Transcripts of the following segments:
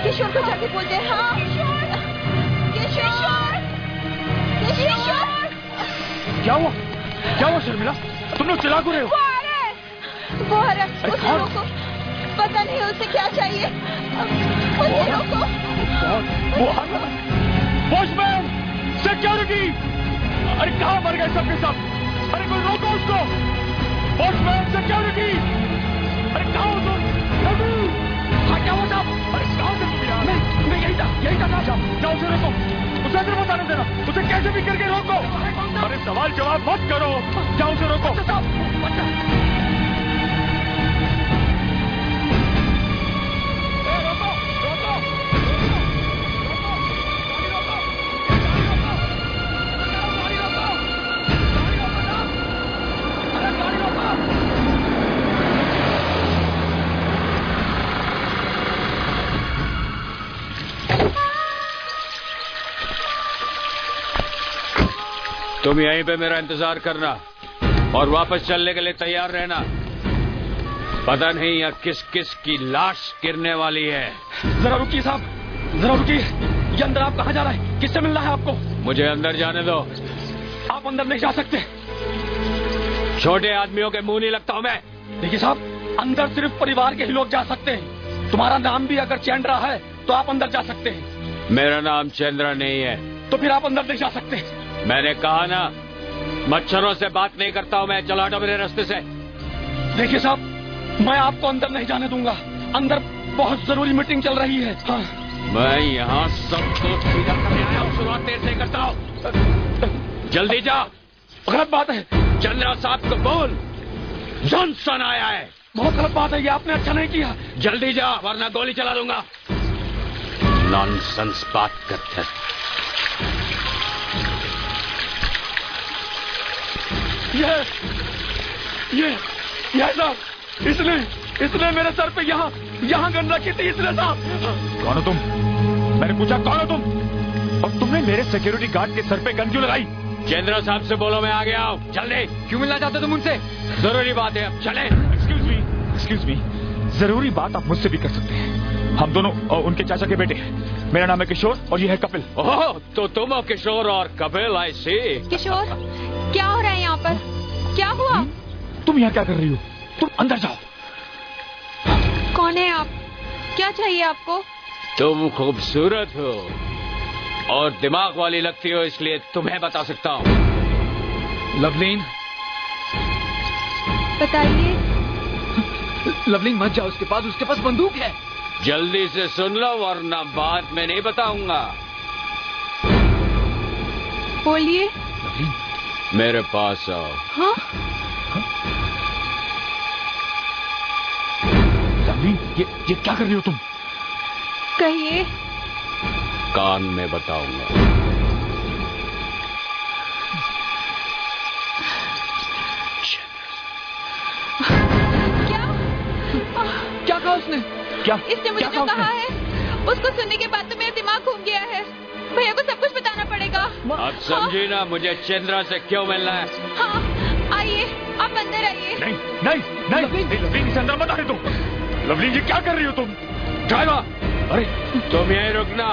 किशोर को जाके बोल दे। हाँ किशोर, किशोर। क्या हुआ? क्या हुआ शर्मिला? तुम लोग चिल्ला क्यों रहे हो? वो आ रहा है। उसे रोको। पता नहीं उसे क्या चाहिए। उसे रोको। वो आ रहा है। Watchman, security! अरे कहाँ मर गए सबके सब? अरे कोई रोको उसको! Watchman, security! अरे कहाँ हो तुम? हाँ क्या हुआ साहब? अरे कहाँ से तुम यार? मैं यही था साहब। जाओ उसे रोको। उसे अंदर मत आने देना। उसे कैसे भी करके रोको। अरे सवाल जवाब मत करो। जाओ उसे रोको। तुम यहीं पे मेरा इंतजार करना और वापस चलने के लिए तैयार रहना। पता नहीं यहाँ किस किस की लाश गिरने वाली है। जरा रुकिए साहब, जरा रुकिए। ये अंदर आप कहाँ जा रहे हैं? किससे मिलना है आपको? मुझे अंदर जाने दो। आप अंदर नहीं जा सकते। छोटे आदमियों के मुंह नहीं लगता हूँ मैं। देखिए साहब, अंदर सिर्फ परिवार के ही लोग जा सकते हैं। तुम्हारा नाम भी अगर चंद्रा है तो आप अंदर जा सकते हैं। मेरा नाम चंद्रा नहीं है। तो फिर आप अंदर नहीं जा सकते। मैंने कहा ना, मच्छरों से बात नहीं करता हूँ मैं। चलो हटो मेरे रास्ते से। देखिए साहब, मैं आपको अंदर नहीं जाने दूंगा। अंदर बहुत जरूरी मीटिंग चल रही है। हाँ। मैं यहाँ सबको सीधा करने आया हूँ। शुरुआत देर से करता हूँ। जल्दी जा। गलत बात है। चंद्रा साहब को बोल, जॉनसन आया है। बहुत गलत बात है, ये आपने अच्छा नहीं किया। जल्दी जा वरना गोली चला दूंगा। नॉनसेंस बात करते हैं। ये साहब, इसने मेरे सर पे यहाँ गन रखी थी। इसने साहब। कौन हो तुम? मैंने पूछा कौन हो तुम? और तुमने मेरे सिक्योरिटी गार्ड के सर पे गन क्यों लगाई? चंद्रा साहब से बोलो मैं आ गया हूँ। जल्दी। क्यों मिलना चाहते तुम उनसे? जरूरी बात है, अब चले। एक्सक्यूज मी, जरूरी बात आप मुझसे भी कर सकते हैं। हम दोनों उनके चाचा के बेटे हैं। मेरा नाम है किशोर और ये है कपिल। ओह, तो तुम हो किशोर और कपिल। आई सी। किशोर, क्या हो रहा है यहाँ पर? क्या हुआ? तुम यहाँ क्या कर रही हो? तुम अंदर जाओ। कौन है आप? क्या चाहिए आपको? तुम खूबसूरत हो और दिमाग वाली लगती हो, इसलिए तुम्हें बता सकता हूँ। लवलीन। बताइए। लवलीन मत जाओ उसके पास बंदूक है। जल्दी से सुन लो वरना बाद में नहीं बताऊंगा। बोलिए। मेरे पास आओ। हाँ? लवलीन, ये क्या कर रही हो तुम? कहिए। कान में बताऊंगा। क्या कहा उसने? इसने मुझे जो कहा है उसको सुनने के बाद तो मेरा दिमाग घूम गया है। भैया को सब कुछ बताना पड़ेगा। अब समझी ना मुझे चंद्रा से क्यों मिलना है? हाँ, आइए, आप अंदर आइए। नहीं, लवलीन इसे अंदर मत आने दो। लवलीन, ये क्या कर रही हो तुम? ड्राइवर, अरे तुम यहीं रुकना।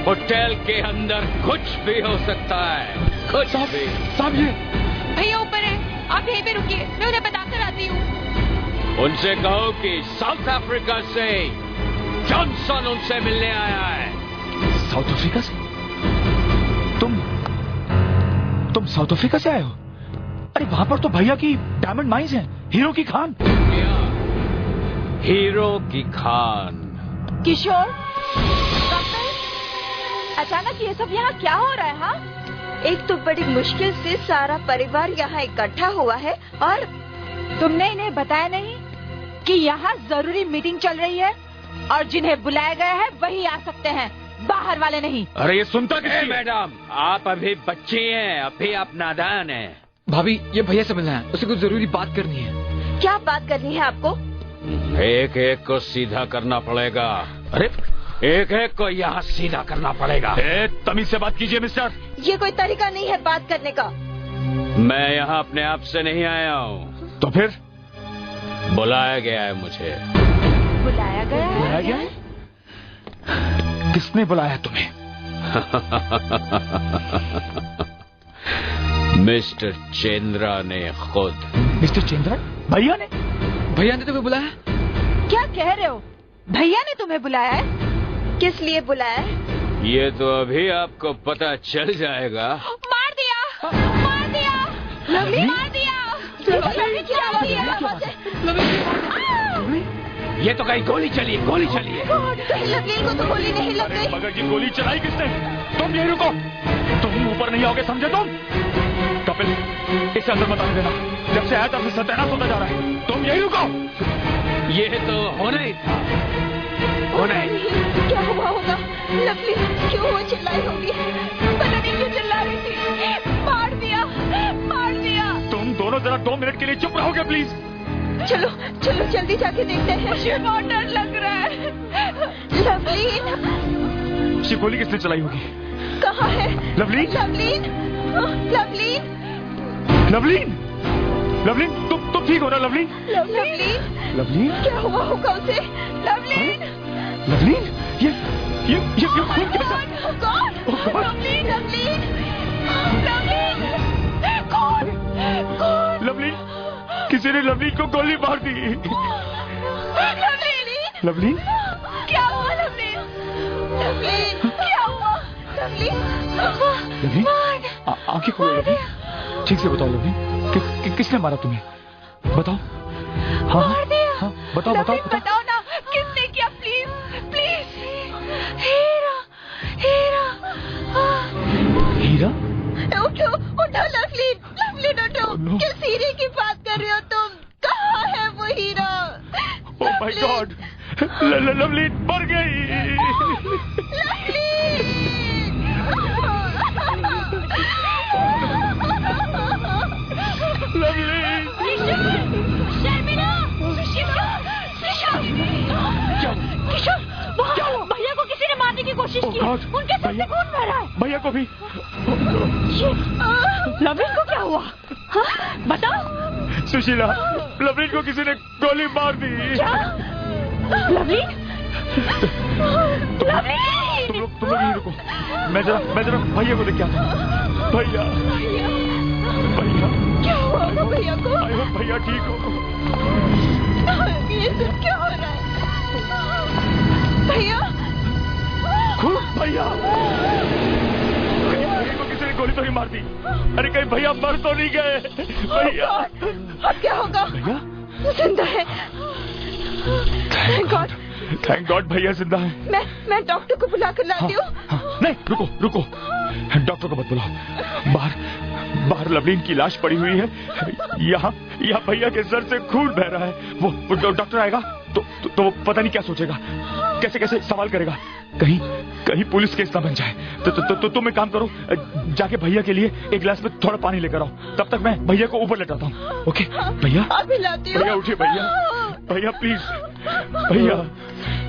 होटल के अंदर कुछ भी हो सकता है, कुछ भी। साहब, ये भैया ऊपर है, आप यहीं पे रुकिए, मैं उन्हें बताकर आती हूँ। उनसे कहो कि साउथ अफ्रीका से जॉनसन उनसे मिलने आया है। साउथ अफ्रीका से? तुम साउथ अफ्रीका से आए हो? अरे वहां पर तो भैया की डायमंड माइंस हैं, हीरो की खान। हीरो की खान। किशोर, अचानक ये सब यहाँ क्या हो रहा है? हाँ, एक तो बड़ी मुश्किल से सारा परिवार यहाँ इकट्ठा हुआ है और तुमने इन्हें बताया नहीं कि यहाँ जरूरी मीटिंग चल रही है और जिन्हें बुलाया गया है वही आ सकते हैं, बाहर वाले नहीं। अरे ये सुनता किसकी? मैडम, आप अभी बच्ची हैं, अभी आप नादान हैं। भाभी, ये भैया से मिलना है, उसे कुछ जरूरी बात करनी है। क्या बात करनी है आपको? एक एक को सीधा करना पड़ेगा। अरे एक एक को यहाँ सीधा करना पड़ेगा। तमीज से बात कीजिए मिस्टर। ये कोई तरीका नहीं है बात करने का। मैं यहाँ अपने आप से नहीं आया हूँ। तो फिर? बुलाया गया है मुझे। बुलाया गया है? किसने बुलाया तुम्हें? मिस्टर चेंद्रा ने खुद। मिस्टर चेंद्रा? भैया ने? भैया ने तुम्हें बुलाया? क्या कह रहे हो? भैया ने तुम्हें बुलाया है? किस लिए बुलाया है? ये तो अभी आपको पता चल जाएगा। मार दिया, मार दिया, लवली? मार दिया। लवली क्या आवाज है? ये तो कहीं गोली चली है, गोली चली है। लवली को तो गोली नहीं लग गई। मगर जी गोली चलाई किसने? तुम यहीं रुको, तुम ऊपर नहीं आओगे, समझे तुम? कपिल, इसे अंदर मत आने देना। जब से आया तब से सत्यानाश होता जा रहा है। तुम यहीं रुको। ये तो होना ही था, होना ही। क्या हुआ होगा? लवली क्यों वो चिल्लाई होगी? पता नहीं क्यों चिल्ला रही थी। मार दिया, मार दिया। तुम दोनों जरा 2 मिनट के लिए चुप रहोगे प्लीज? चलो चलो जल्दी जाके देखते हैं। मुझे बहुत डर लग रहा है। लवलीन, ये गोली किसने चलाई होगी? कहाँ है लवलीन? लवलीन, लवलीन, लवलीन, लवलीन, तुम ठीक हो ना लवलीन? लवलीन, लवलीन? क्या हुआ होगा उसे? लवलीन, लवलीन, ये खून कैसा? Oh God! Oh God! Lovleen, Lovleen, Lovleen, कौन? लवलीन, किसी ने लवलीन को गोली मार दी। लवलीन, लवलीन? क्या हुआ लवलीन? लवलीन, क्या हुआ? लवलीन, लवलीन? आंखें खोलो लवलीन, ठीक से बताओ लवलीन, किसने मारा तुम्हें? बताओ। हाँ, मार दिया। हाँ, बताओ बताओ बताओ। बताओ ना, किसने किया? Please, please. हीरा, हीरा। हीरा? उठो, उठो लवलीन, लवलीन उठो। No. किस हीरे की बात कर रहे हो तुम? कहाँ है वो हीरा? ओह माय गॉड, लवलीन मर गई। लवलीन, शर्मिला, किशोर, वहाँ भैया को किसी ने मारने की कोशिश की। उनके सर से खून बह रहा है। भैया को भी। लवलीन को क्या हुआ? हाँ? बताओ। सुशीला, लवलीन को किसी ने गोली मार दी। क्या? लवलीन? लवलीन! तुम लोग यहीं रुको, मैं जरा भैया को देख के आता हूँ। भैया, भैया, क्या हुआ होगा भैया को? आई होप भैया ठीक हो। ये सब क्या हो रहा है? भैया, भैया, भैया को किसी ने गोली तो नहीं मार दी? अरे कहीं भैया मर तो नहीं गए? भैया, अब क्या होगा? भैया जिंदा है। थैंक गॉड, थैंक गॉड भैया जिंदा है। मैं डॉक्टर को बुला कर लाती हूँ। नहीं, रुको रुको, डॉक्टर को मत बुलाओ। बाहर लवलीन की लाश पड़ी हुई है। यहाँ भैया के सर से खून बह रहा है। वो डॉक्टर आएगा तो पता नहीं क्या सोचेगा, कैसे सवाल करेगा। कहीं पुलिस केस ना बन जाए। तो तुम एक काम करो, जाके भैया के लिए एक गिलास में थोड़ा पानी लेकर आओ। तब तक मैं भैया को ऊपर लेटाता हूँ। ओके भैया? अभी लाती हूँ। भैया उठिए, भैया, भैया प्लीज, भैया।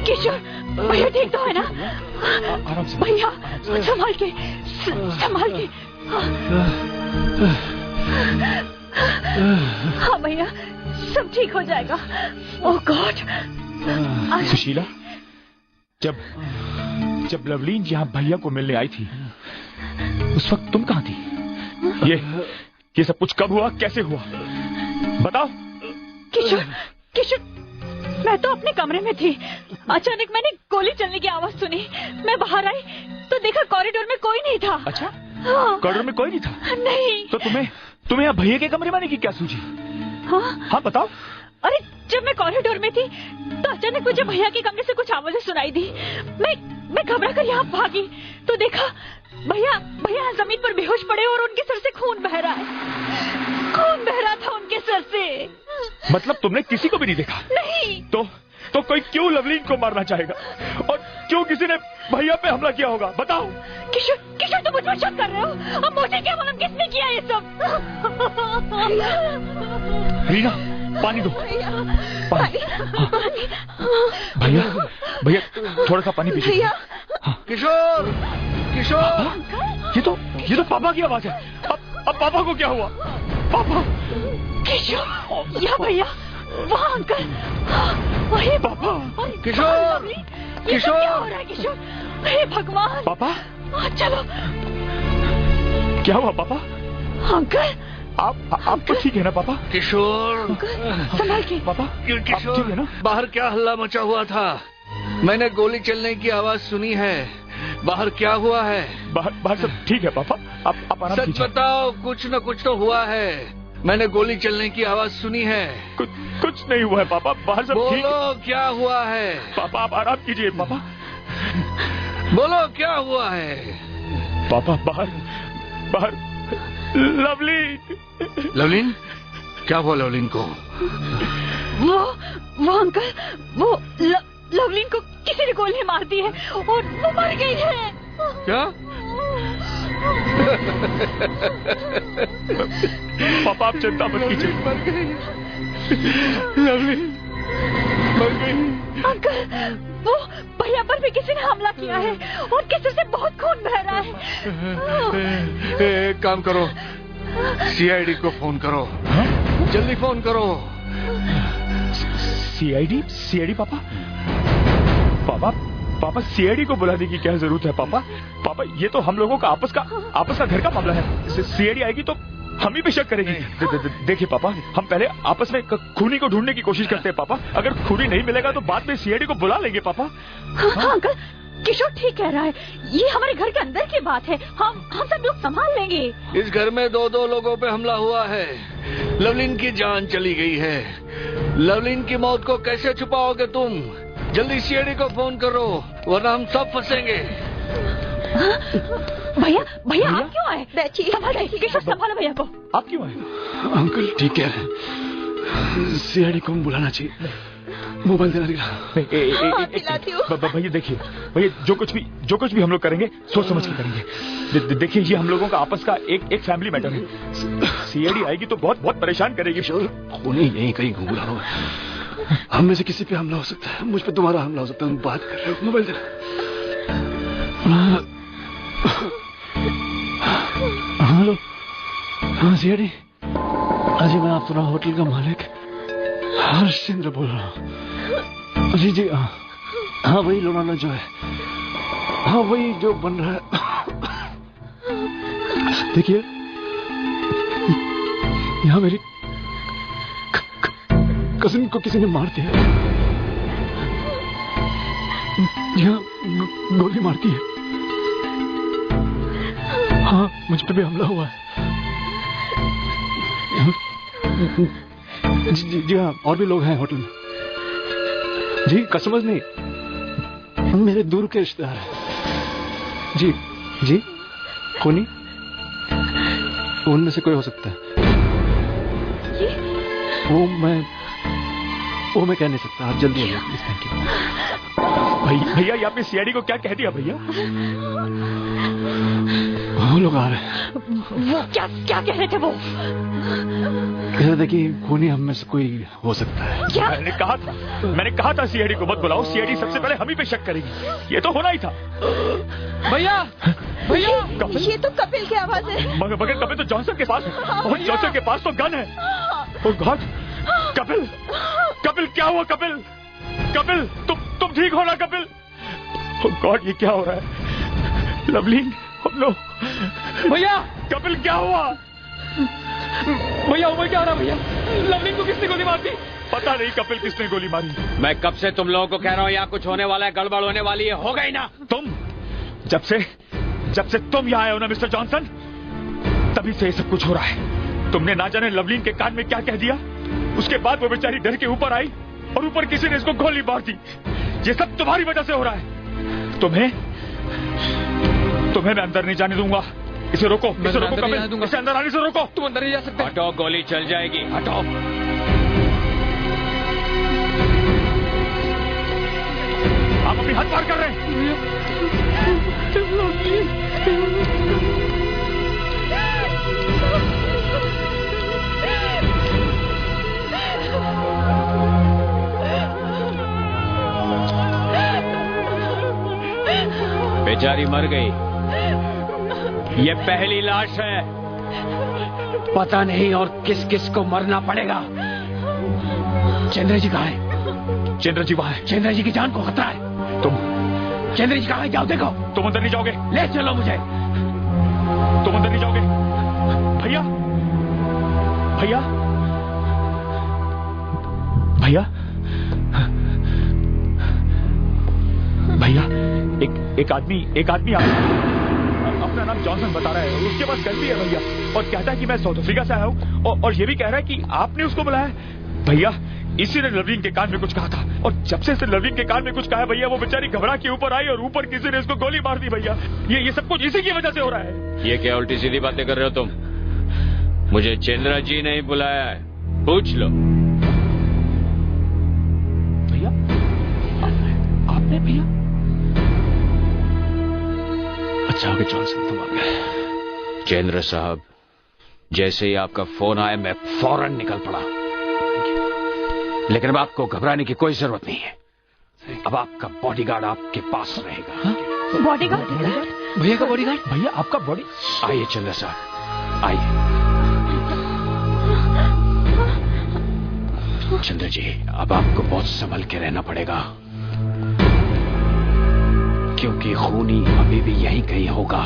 किशोर, भैया ठीक तो है ना? आराम से भैया, संभाल के, संभाल के। हाँ भैया, सब ठीक हो जाएगा। ओह गॉड। सुशीला, जब लवलीन यहाँ भैया को मिलने आई थी, उस वक्त तुम कहाँ थी? ये सब कुछ कब हुआ, कैसे हुआ, बताओ। किशोर, मैं तो अपने कमरे में थी। अचानक मैंने गोली चलने की आवाज सुनी। मैं बाहर आई तो देखा कॉरिडोर में कोई नहीं था। अच्छा, हाँ। कॉरिडोर में कोई नहीं था? नहीं। तो तुम्हें यहाँ भैया के कमरे में आने की क्या सूझी? हाँ बताओ। अरे जब मैं कॉरिडोर में थी तो अचानक मुझे भैया के कमरे से कुछ आवाजें सुनाई दी। मैं घबरा कर यहाँ भागी तो देखा भैया जमीन पर बेहोश पड़े और उनके सर से खून बह रहा है। खून बह रहा था उनके सर से। मतलब तुमने किसी को भी नहीं देखा? नहीं। तो कोई क्यों लवलीन को मारना चाहेगा, और क्यों किसी ने भैया पे हमला किया होगा, बताओ। किशोर तुम मुझ पर शक कर रहे हो? अब मुझे क्या मालूम किसने किया ये सब। रीना, पानी दो। पानी। भैया थोड़ा सा पानी पीजिए। किशोर, ये तो पापा की आवाज है। अब पापा को क्या हुआ? पापा। किशोर, या भैया, वहाँ अंकल, वही पापा। किशोर, किशोर! क्या हो रहा है किशोर? हे भगवान! पापा चलो। क्या हुआ पापा? अंकल आप तो ठीक है ना पापा? किशोर! संभाल के। पापा किशोर, ठीक है ना? बाहर क्या हल्ला मचा हुआ था? मैंने गोली चलने की आवाज सुनी है। बाहर क्या हुआ है? बाहर सब ठीक है पापा। आप आराम सच कीजिए। बताओ, कुछ न कुछ तो हुआ है। मैंने गोली चलने की आवाज सुनी है। कुछ नहीं हुआ है पापा, बाहर सब ठीक है। बोलो क्या हुआ है? पापा आप आराम कीजिए पापा। बोलो क्या हुआ है? पापा बाहर लवलीन, क्या हुआ लवलीन को? वो अंकल, वो लवलीन को किसी ने गोली मार दी है और वो मर गई है। क्या? पापा आप चिंता मत कीजिए। मर गई। लवलीन मर गई। अंकल, वो भैया पर भी किसी ने हमला किया है और किसी से बहुत खून बह रहा है। एक काम करो, सीआईडी को फोन करो। जल्दी फोन करो। सीआईडी पापा सीआईडी को बुलाने की क्या जरूरत है पापा ये तो हम लोगों का आपस का घर का मामला है। सीआईडी आएगी तो हम ही पे शक करेंगे। देखिए पापा, हम पहले आपस में खूनी को ढूंढने की कोशिश करते हैं पापा। अगर खूनी नहीं मिलेगा तो बाद में सीआईडी को बुला लेंगे पापा। हाँ अंकल, किशोर ठीक कह रहा है। ये हमारे घर के अंदर की बात है। हम सब लोग संभाल लेंगे। इस घर में दो लोगों पे हमला हुआ है। लवलीन की जान चली गई है। लवलीन की मौत को कैसे छुपाओगे तुम? जल्दी सीआईडी को फोन करो, वरना हम सब फंसेंगे। भैया आप क्यों आए? बैठिए किशोर, संभालो भैया को। आप क्यों आए? अंकल ठीक है, सीआईडी को बुलाना चाहिए। मोबाइल देना भैया देखिए, भैया जो कुछ भी हम लोग करेंगे सोच समझ के करेंगे। देखिए ये हम लोगों का आपस का एक फैमिली मैटर है। सीआईडी आएगी तो बहुत परेशान करेगी। खूनी यहीं कहीं घूम रहा होगा। हम में से किसी पे हमला हो सकता है, मुझ पे तुम्हारा हमला हो सकता है। बात कर रहे हो, मोबाइल देना। हेलो, हाँ सीआईडी। अजी मैं आपका होटल का मालिक हर्षचंद्र बोल रहा हूँ। जी हाँ वही लोनाना जो है, हाँ वही जो बन रहा है। देखिए यहाँ मेरी कजिन को किसी ने मार दिया। यहाँ गोली मार दी है। हाँ मुझ पे भी हमला हुआ है। जी हाँ, और भी लोग हैं होटल में। जी कस्टमर्स नहीं, मेरे दूर के रिश्तेदार हैं। जी खूनी उनमें से कोई हो सकता है। वो मैं कह नहीं सकता। आप जल्दी आइए प्लीज। Thank you. भैया ये आपने सीआईडी को क्या कह दिया भैया? वो लोग आ रहे हैं। वो क्या कह रहे थे? वो कह रहे थे कि खूनी हम में से कोई हो सकता है। क्या? मैंने कहा था सीआईडी को मत बुलाओ। सीआईडी सबसे पहले हम ही पे शक करेगी। ये तो होना ही था। भैया ये तो कपिल की आवाज है। मगर कपिल तो जॉनसन के पास है और जॉनसन के पास तो गन है। ओह गॉड, कपिल क्या हुआ? कपिल तुम ठीक हो ना कपिल? ओह गॉड, ये क्या हो रहा है? लवलीन, नो भैया कपिल क्या हुआ? भैया क्या हो रहा है? भैया लवलीन को किसने गोली मार दी? पता नहीं कपिल किसने गोली मारी। मैं कब से तुम लोगों को कह रहा हूँ यहाँ कुछ होने वाला है, गड़बड़ होने वाली है। हो गई ना? तुम जब से तुम यहाँ आए हो ना मिस्टर जॉनसन, तभी से ये सब कुछ हो रहा है। तुमने ना जाने लवलीन के कान में क्या कह दिया। उसके बाद वो बेचारी डर के ऊपर आई और ऊपर किसी ने इसको गोली मार दी। ये सब तुम्हारी वजह से हो रहा है। तुम्हें मैं अंदर नहीं जाने दूंगा। इसे रोको कपिल, इसे अंदर आने से रोको। तुम अंदर नहीं जा सकते। हटो, गोली चल जाएगी। हटो। आप अपनी हद पार कर रहे हैं। बेचारी मर गई। ये पहली लाश है। पता नहीं और किस किस को मरना पड़ेगा। चंद्र जी कहाँ है? चंद्र जी वहां है। चंद्र जी की जान को खतरा है। चंद्र जी कहाँ है? जाओ देखो। तुम अंदर नहीं जाओगे? ले चलो मुझे। तुम अंदर नहीं जाओगे? भैया, भैया, भैया, भैया, एक आदमी अपना नाम जॉनसन बता रहा है, उसके पास गलती है भैया, और कहता है कि मैं साउथ अफ्रीका से आया हूँ, और ये भी कह रहा है कि आपने उसको बुलाया। भैया, इसी ने लवलीन के कान में कुछ कहा था, और जब से इसने लवलीन के कान में कुछ कहा है भैया, वो बेचारी घबरा के ऊपर आई और ऊपर किसी ने इसको गोली मार दी भैया। ये सब कुछ इसी की वजह से हो रहा है। ये क्या उल्टी सीधी बातें कर रहे हो तुम? मुझे चंद्रा जी ने ही बुलाया है, पूछ लो। भैया, आपने भैया? अच्छा हो गया जॉनसन, तुम आ गए। चंद्र साहब, जैसे ही आपका फोन आया मैं फौरन निकल पड़ा, लेकिन अब आपको घबराने की कोई जरूरत नहीं है। अब आपका बॉडीगार्ड आपके पास रहेगा। बॉडीगार्ड? भैया का बॉडीगार्ड? भैया आपका बॉडी? आइए चंद्र साहब, आइए। चंद्र जी, अब आपको बहुत संभल के रहना पड़ेगा, क्योंकि खूनी अभी भी यहीं कहीं होगा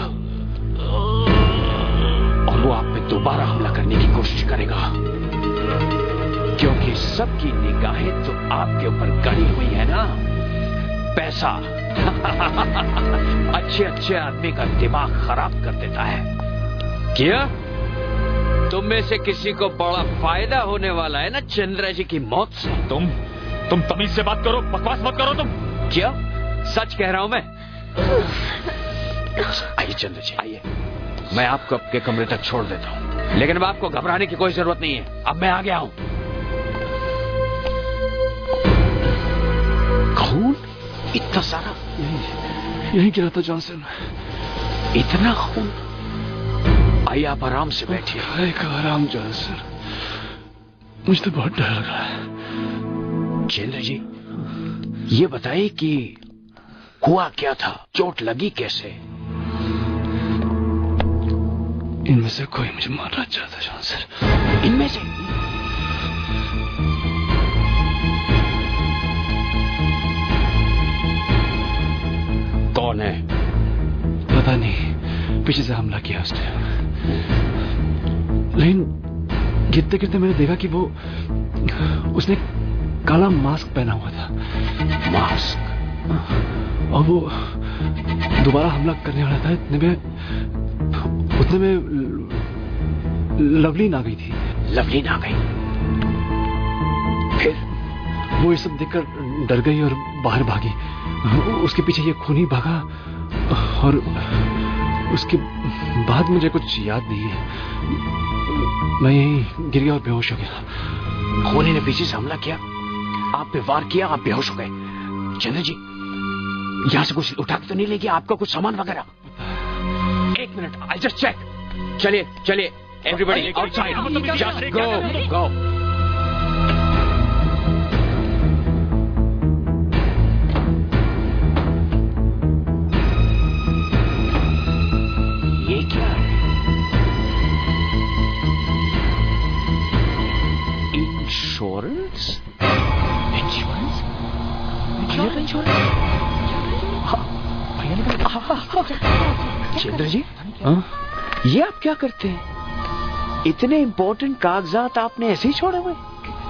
और वो आप पे दोबारा हमला करने की कोशिश करेगा, क्योंकि सबकी निगाहें तो आपके ऊपर गड़ी हुई है ना। पैसा अच्छे आदमी का दिमाग खराब कर देता है। क्या तुम में से किसी को बड़ा फायदा होने वाला है ना चंद्रा जी की मौत से? तुम तमीज से बात करो, बकवास मत करो तुम। क्या सच कह रहा हूं मैं? आइए चंद्र जी, आइए, मैं आपको आपके कमरे तक छोड़ देता हूं, लेकिन अब आपको घबराने की कोई जरूरत नहीं है। अब मैं आ गया हूं। खून इतना सारा? यही गिरा था जॉनसन। इतना खून? आइए आप आराम से बैठिए। एक आराम जॉनसन, मुझे तो बहुत डर लग रहा है। चंद्र जी, ये बताइए कि हुआ क्या था? चोट लगी कैसे? इनमें से कोई मुझे मारना चाहता जॉनसन। इनमें से? कौन है? पता नहीं, पीछे से हमला किया उसने, लेकिन गिरते गिरते मैंने देखा कि उसने काला मास्क पहना हुआ था। मास्क? और वो दोबारा हमला करने वाला था। उतने में लवलीन आ गई थी। लवलीन आ गई? फिर? वो ये सब देखकर डर गई और बाहर भागी। उसके पीछे ये खूनी भागा और उसके बाद मुझे कुछ याद नहीं है। मैं यहीं गिर गया और बेहोश हो गया। खूनी ने पीछे से हमला किया, आप पे वार किया, आप बेहोश हो गए। चंद्र जी, यहां से कुछ उठा के तो नहीं ले गया आपका, कुछ सामान वगैरह? एक मिनट, आई जस्ट चेक। चलिए चलिए, everybody outside, just go go. ये क्या है? इंश्योरेंस? इंश्योरेंस? चंद्र जी, ये आप क्या करते हैं? इतने इंपॉर्टेंट कागजात आपने ऐसे ही छोड़े हुए?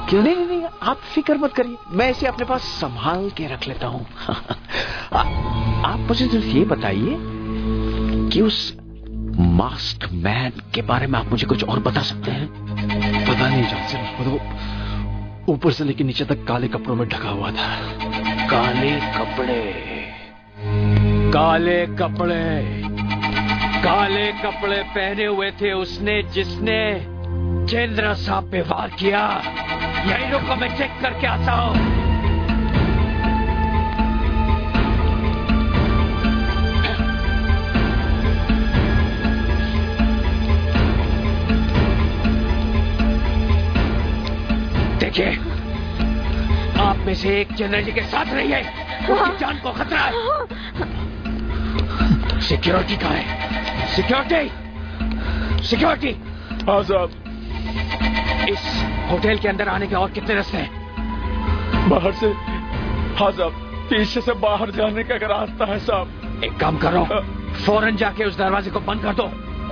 क्यों? नहीं, आप फिक्र मत करिए, मैं इसे अपने पास संभाल के रख लेता हूँ। आप मुझे सिर्फ ये बताइए कि उस मास्क मैन के बारे में आप मुझे कुछ और बता सकते हैं? पता नहीं जॉनसन, वो ऊपर से लेकर नीचे तक काले कपड़ों में ढका हुआ था। काले कपड़े, काले कपड़े, काले कपड़े पहने हुए थे उसने जिसने चंद्र साहब पे वार किया। यही रुको, मैं चेक करके आता हूं। देखिए, आप में से एक चंद्र जी के साथ रही है, उसकी जान को खतरा है। सिक्योरिटी कहाँ है? सिक्योरिटी! हाँ साहब। इस होटल के अंदर आने के और कितने रास्ते हैं? बाहर से? हाँ साहब, पीछे से बाहर जाने का रास्ता है साहब। एक काम करो, फौरन जाके उस दरवाजे को बंद कर दो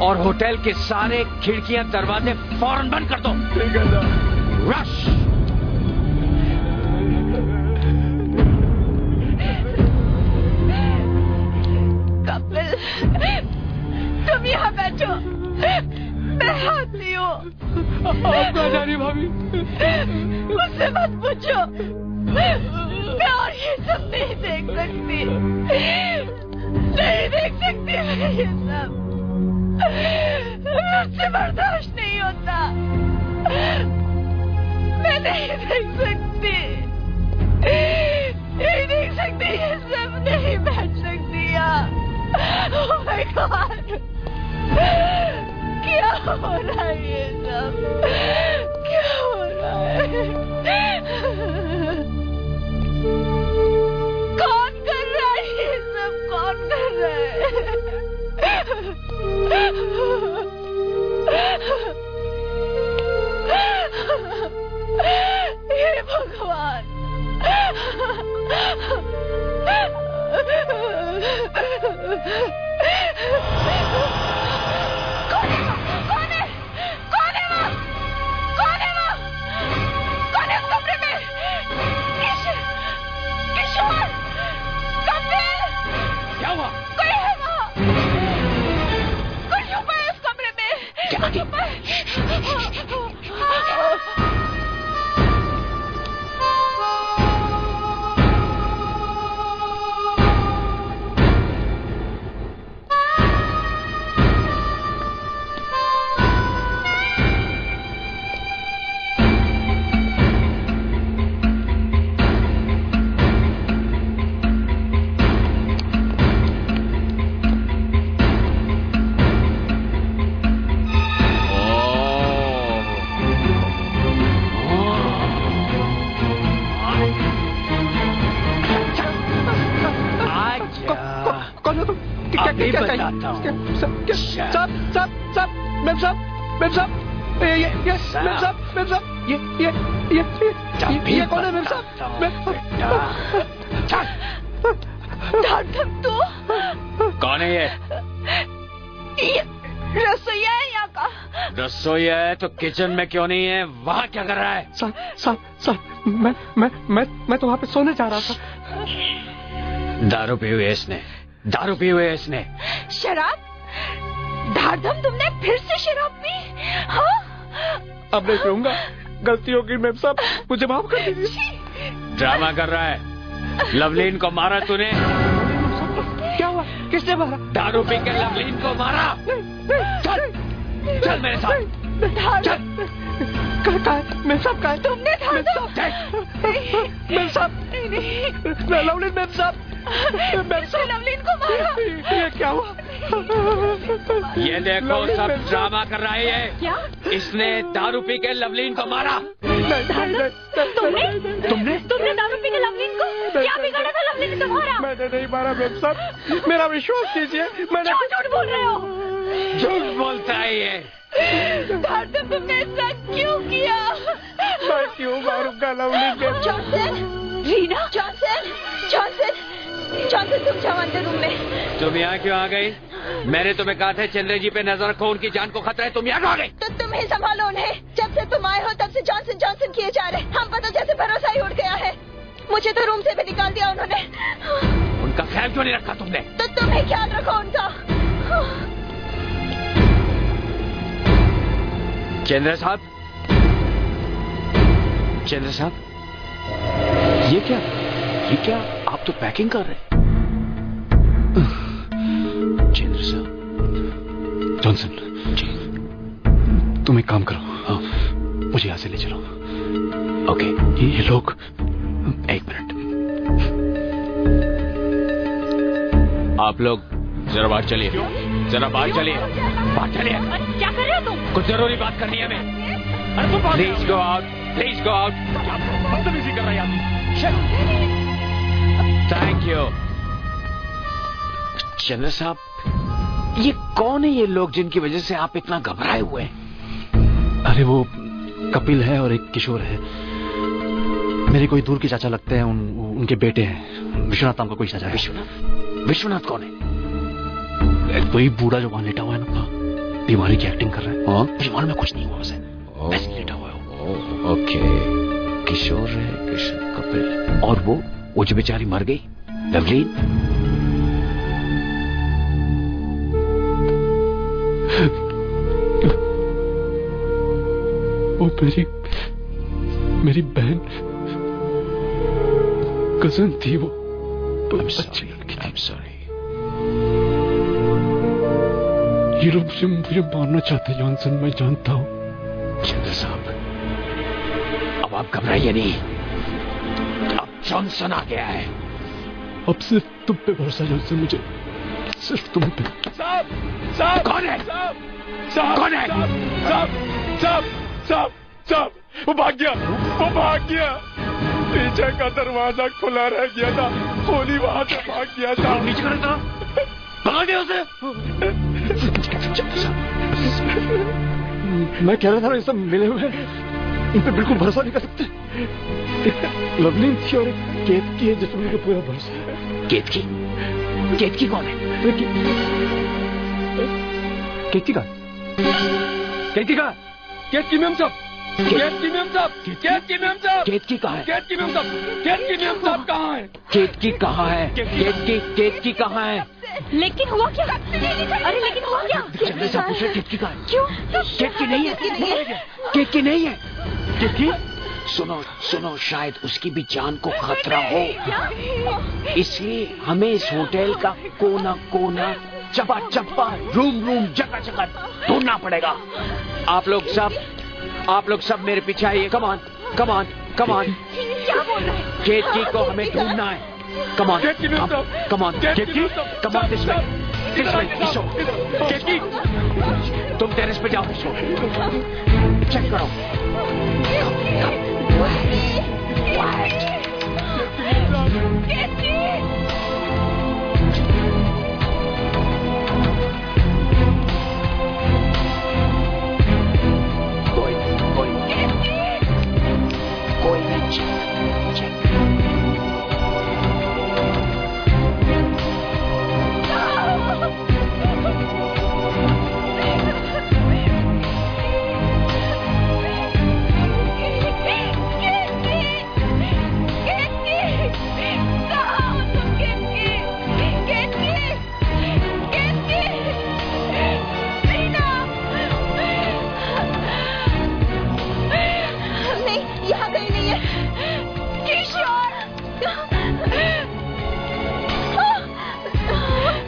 और होटल के सारे खिड़कियां दरवाजे फौरन बंद कर दो। ठीक है साहब। रश। कपिल, तुम यहाँ बैठो, मैं हाथ ली हूँ। आप कहाँ जा रही हो भाभी? मुझसे मत पूछो, मैं और ये सब नहीं देख सकती, नहीं देख सकती मैं ये सब, मुझसे बर्दाश्त नहीं होता, मैं नहीं देख सकती, नहीं देख सकती ये सब, नहीं बैठ सकती यहाँ। Oh my God! क्या हो रहा है ये सब? क्या हो रहा है? कौन कर रहा है ये सब? कौन कर रहा है? हे भगवान! कौन है? कौन है? कौन है वो? कौन है वो? कौन है उस कमरे में? किशोर! कपिल! क्या हुआ? कोई है वहाँ? कोई छुपा है उस कमरे में? क्या? छुपा है? अभी बताता हूँ। ये कौन है मेम साहब? धड़धम तो कौन है ये? रसोईया है यहाँ का। रसोईया है तो किचन में क्यों नहीं है? वहाँ क्या कर रहा है? साहब मैं तो वहाँ पे सोने जा रहा था। दारू पी हुई है इसने, दारू पी हुई है इसने। शराब? धारधम तुमने फिर से शराब पी? हाँ? अब नहीं पीऊंगा, गलती होगी मेम साहब, मुझे माफ कर दीजिए। ड्रामा कर रहा है। लवलीन को मारा तूने? क्या हुआ? किसने मारा? दारू पी के लवलीन को मारा? चल चल मेरे साथ चल। मेम साहब कहा है? तुमने धारधम? मेम साहब, लवलीन मेम साहब, लवलीन को मारा? ये क्या हुआ? ये देखो सब ड्रामा कर रहा है ये। क्या? इसने दारू पी के लवलीन को मारा। तुमने दारू पी के लवलीन को? क्या बिगाड़ा था लवलीन ने तुम्हारा? मैंने नहीं मारा मेम साहब, मेरा विश्वास कीजिए। मैंने झूठ बोल रहे हो? झूठ बोलता है ये। धारधम तुमने ऐसा क्यों किया? मैं क्यों मारूंगा Lovleen ma'am? Johnson, Reena, Johnson, Johnson, Johnson तुम जवान थे तुमने। तुम यहाँ क्यों आ गई? मैंने तुम्हें कहा था चंद्र जी पे नजर रखो, उनकी जान को खतरा है, तुम यहाँ क्यों आ गई? तो तुम ही संभालो उन्हें। जब से तुम आए हो तब से जॉनसन जॉनसन किए जा रहे। हम पर तो जैसे भरोसा ही उठ गया है। मुझे तो रूम से भी निकाल दिया उन्होंने। उनका ख्याल क्यों नहीं रखा तुमने? तो तुम ही ख्याल रखो उनका। चंद्र साहब, चंद्र साहब, ये क्या आप तो पैकिंग कर रहे हैं। चंद्र साहब, जॉनसन जी, तुम एक काम करो, हाँ, मुझे यहाँ से ले चलो। ओके। ये लोग, एक मिनट, आप लोग जरा बाहर चलिए, जरा बाहर चलिए, बाहर चलिए। क्या कर रहे हो तुम? कुछ जरूरी बात करनी है हमें। Please go out, please go out. बदतमीजी कर रहा है आदमी। Thank you. चंद्र साहब, ये कौन है ये लोग जिनकी वजह से आप इतना घबराए हुए हैं? अरे वो कपिल है और एक किशोर है, मेरे कोई दूर के चाचा लगते हैं। उनके बेटे हैं, विश्वनाथ नाम का कोई सजा है। विश्वनाथ कौन है? वही बूढ़ा जो वहां लेटा हुआ है ना, बीमारी की एक्टिंग कर रहा है। मुझे मालूम है कुछ नहीं हुआ उसे, वैसे लेटा हुआ है। ओके, किशोर है, किशोर कपिल। और वो जो बेचारी मर गई, लवलीन। वो मेरी बहन, कजन थी वो। I'm sorry. ये लोग मुझे मारना चाहते हैं जॉनसन, मैं जानता हूँ। चंद्र साहब, अब आप घबराइए नहीं, अब जॉनसन आ गया है। अब सिर्फ तुम पे भरोसा जॉनसन, मुझे सिर्फ तुम पे। साहब कौन है? साहब कौन है? साहब वो भाग गया। पीछे का दरवाजा खुला रह गया था, होली वहां से भाग गया था। नीचे कर था, भगा दिया उसे। मैं कह रहा था ये सब मिले हुए इन पे बिल्कुल भरोसा नहीं कर सकते। एक लवलीन थी और एक केतकी है जिसमें मुझे पूरा भरोसा है। केतकी कौन है? केतकी का केतकी मेम साहब कहाँ है? कहाँ है? केतकी कहाँ है? लेकिन हुआ क्या? लेकिन हुआ क्या? चंद्र साहब पूछ रहे केतकी कहाँ है? क्यों? केतकी नहीं है। केतकी सुनो, शायद उसकी भी जान को खतरा हो, इसलिए हमें इस होटल का कोना चप्पा रूम जगह ढूंढना पड़ेगा। आप लोग सब मेरे पीछे आइए। Come on. क्या बोल रहे हैं? केतकी को हमें ढूंढना है। Come on Ketaki, come on this way. Ketaki, तुम टेरेस पे जाओ, चेक करो। कोई नहीं, चेक।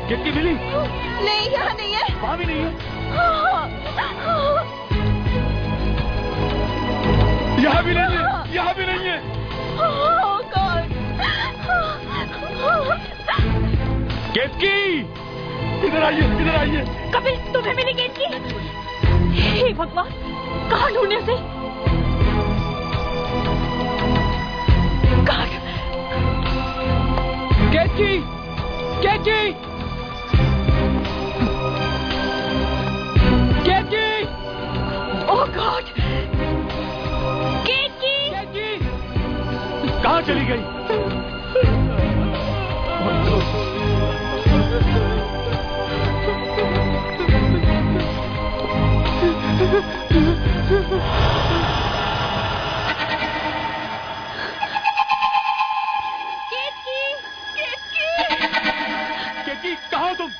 केतकी मिली? नहीं, यहाँ नहीं है। वहाँ भी नहीं है। यहाँ भी नहीं है। केतकी, इधर आइए। कपिल, तुम्हें मिली केतकी? हे भगवान, कहाँ ढूंढे उसे? केतकी! ओह गॉड! केतकी! कहाँ चली गई? केतकी, कहाँ हो तुम?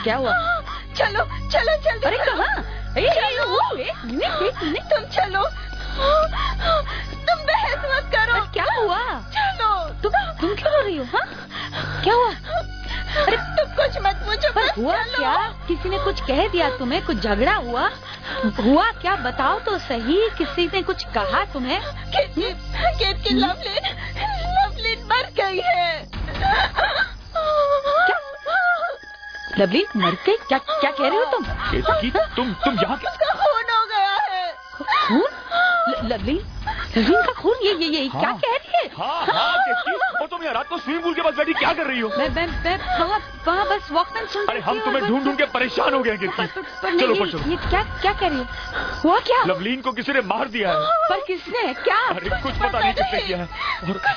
क्या हुआ? चलो चलो जल्दी। अरे कहाँ? तुम चलो, तुम बहस मत करो। क्या हुआ? चलो। तुम क्यों रो रही हो? हाँ? क्या हुआ? अरे तुम कुछ मत पूछो। पर हुआ क्या? किसी ने कुछ कह दिया तुम्हें? कुछ झगड़ा हुआ? हुआ क्या? बताओ तो सही। किसी ने कुछ कहा तुम्हें? केतकी लवलीन मर गई है। क्या? लवलीन मर गई? क्या कह रही हो तुम? केतकी, तुम यहाँ? उसका खून हो गया है। खून? लवलीन का खून? ये हाँ। क्या कह रही है? हाँ केतकी, और तुम यहाँ रात को स्विमिंग पूल के पास बैठी क्या कर रही हो? मैं वहाँ बस वॉकमैन सुन। अरे हम तुम्हें ढूंढ के परेशान हो गए केतकी। चलो। ये क्या कह रही है? हुआ क्या? लवलीन को किसी ने मार दिया है। पर किसने? क्या? अरे कुछ पता नहीं किसने किया है।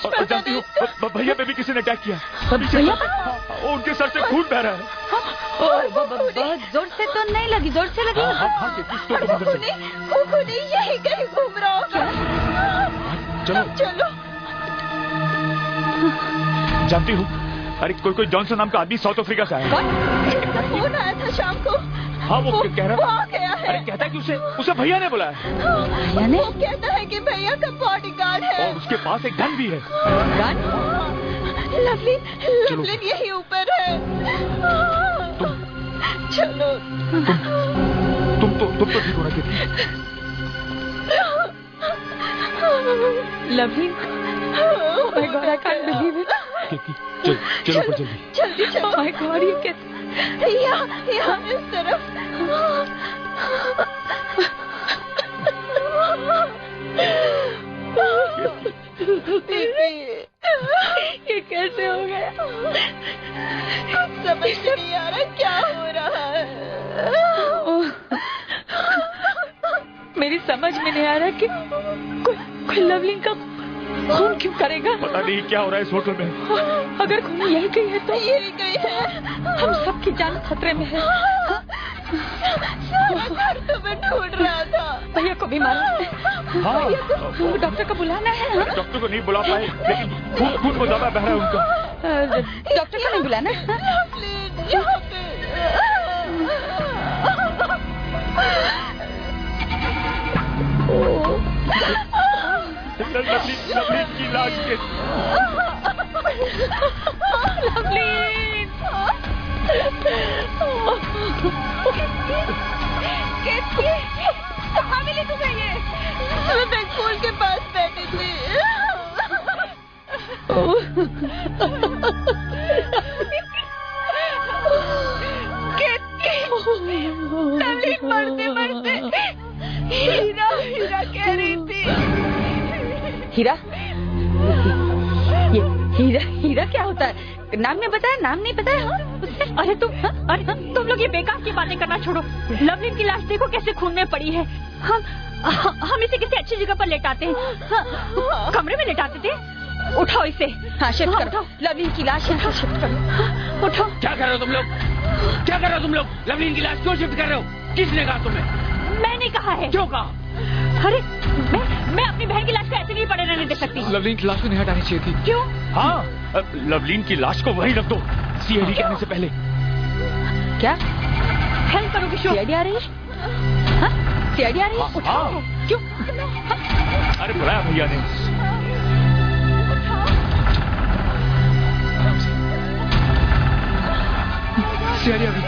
और जानती हो भैया पे भी किसी ने अटैक किया। भैया उनके सर से खून बह रहा है। बहुत जोर से तो नहीं लगी? जोर से लगी? खून यही कहीं घूम रहा होगा। चलो जानती हो, अरे कोई जॉनसन नाम का आदमी साउथ अफ्रीका से आया। फोन आया था शाम को। हाँ, वो कह रहा वो आ गया है। अरे कहता है कि उसे भैया ने बुलाया। भैया ने? वो कहता है कि भैया का बॉडीगार्ड है और उसके पास एक गन भी है। गन? लवलिन यही ऊपर है। चलो। तुम तो ठीक होना चाहिए। लवलिन, oh my God, I can't believe it. चलो पर जल्दी। Oh my God, ये कैसे? यहाँ इस तरफ। ये कैसे हो गया? समझ नहीं आ रहा क्या हो रहा है। मेरी समझ में नहीं आ रहा कि कोई लवलिन का खून क्यों करेगा? पता नहीं क्या हो रहा है इस होटल में। अगर खून यही गई है तो यही गई है। हम सबकी जान खतरे में है। सारा घर तो मैं ढूंढ रहा था। भैया को भी मारा। हाँ, डॉक्टर को बुलाना है। डॉक्टर को नहीं बुला पाए, लेकिन खून को ज्यादा बह रहा है उनका। डॉक्टर को नहीं बुलाना है। लवलीन की लाश के। लवलीन! कहाँ मिली तुम्हें ये? मैं बैंकपुल के पास बैठी थी। लवलीन मरते मरते हीरा कह रही थी। हीरा? ये हीरा क्या होता है? नाम नहीं बताया? नाम नहीं बताया? अरे तुम लोग ये बेकार की बातें करना छोड़ो। लवलिन की लाश देखो कैसे खून में पड़ी है। हम इसे किसी अच्छी जगह पर लेटाते हैं। कमरे में लेटाते थे। उठाओ इसे। हाँ, शिफ्ट करो। लवलिन की लाश यहाँ शिफ्ट करो। उठाओ। क्या कर रहे हो तुम लोग? क्या कर रहे हो तुम लोग? लवलिन की लाश क्यों शिफ्ट कर रहे हो? किसने कहा तुम्हें? मैंने कहा है। क्यों कहा? अरे मैं अपनी बहन की लाश को ऐसे नहीं पड़े रहने दे सकती। लवलीन की लाश को नहीं हटानी चाहिए थी। क्यों? हाँ, लवलीन की लाश को वहीं रख दो, सीआईडी के आने से पहले। क्या हेल्प करो किशोर? सीआईडी आ रही है? सीआईडी आ रही है? हाँ। क्यों? अरे बुलाया भैया ने। सीआईडी आ गई।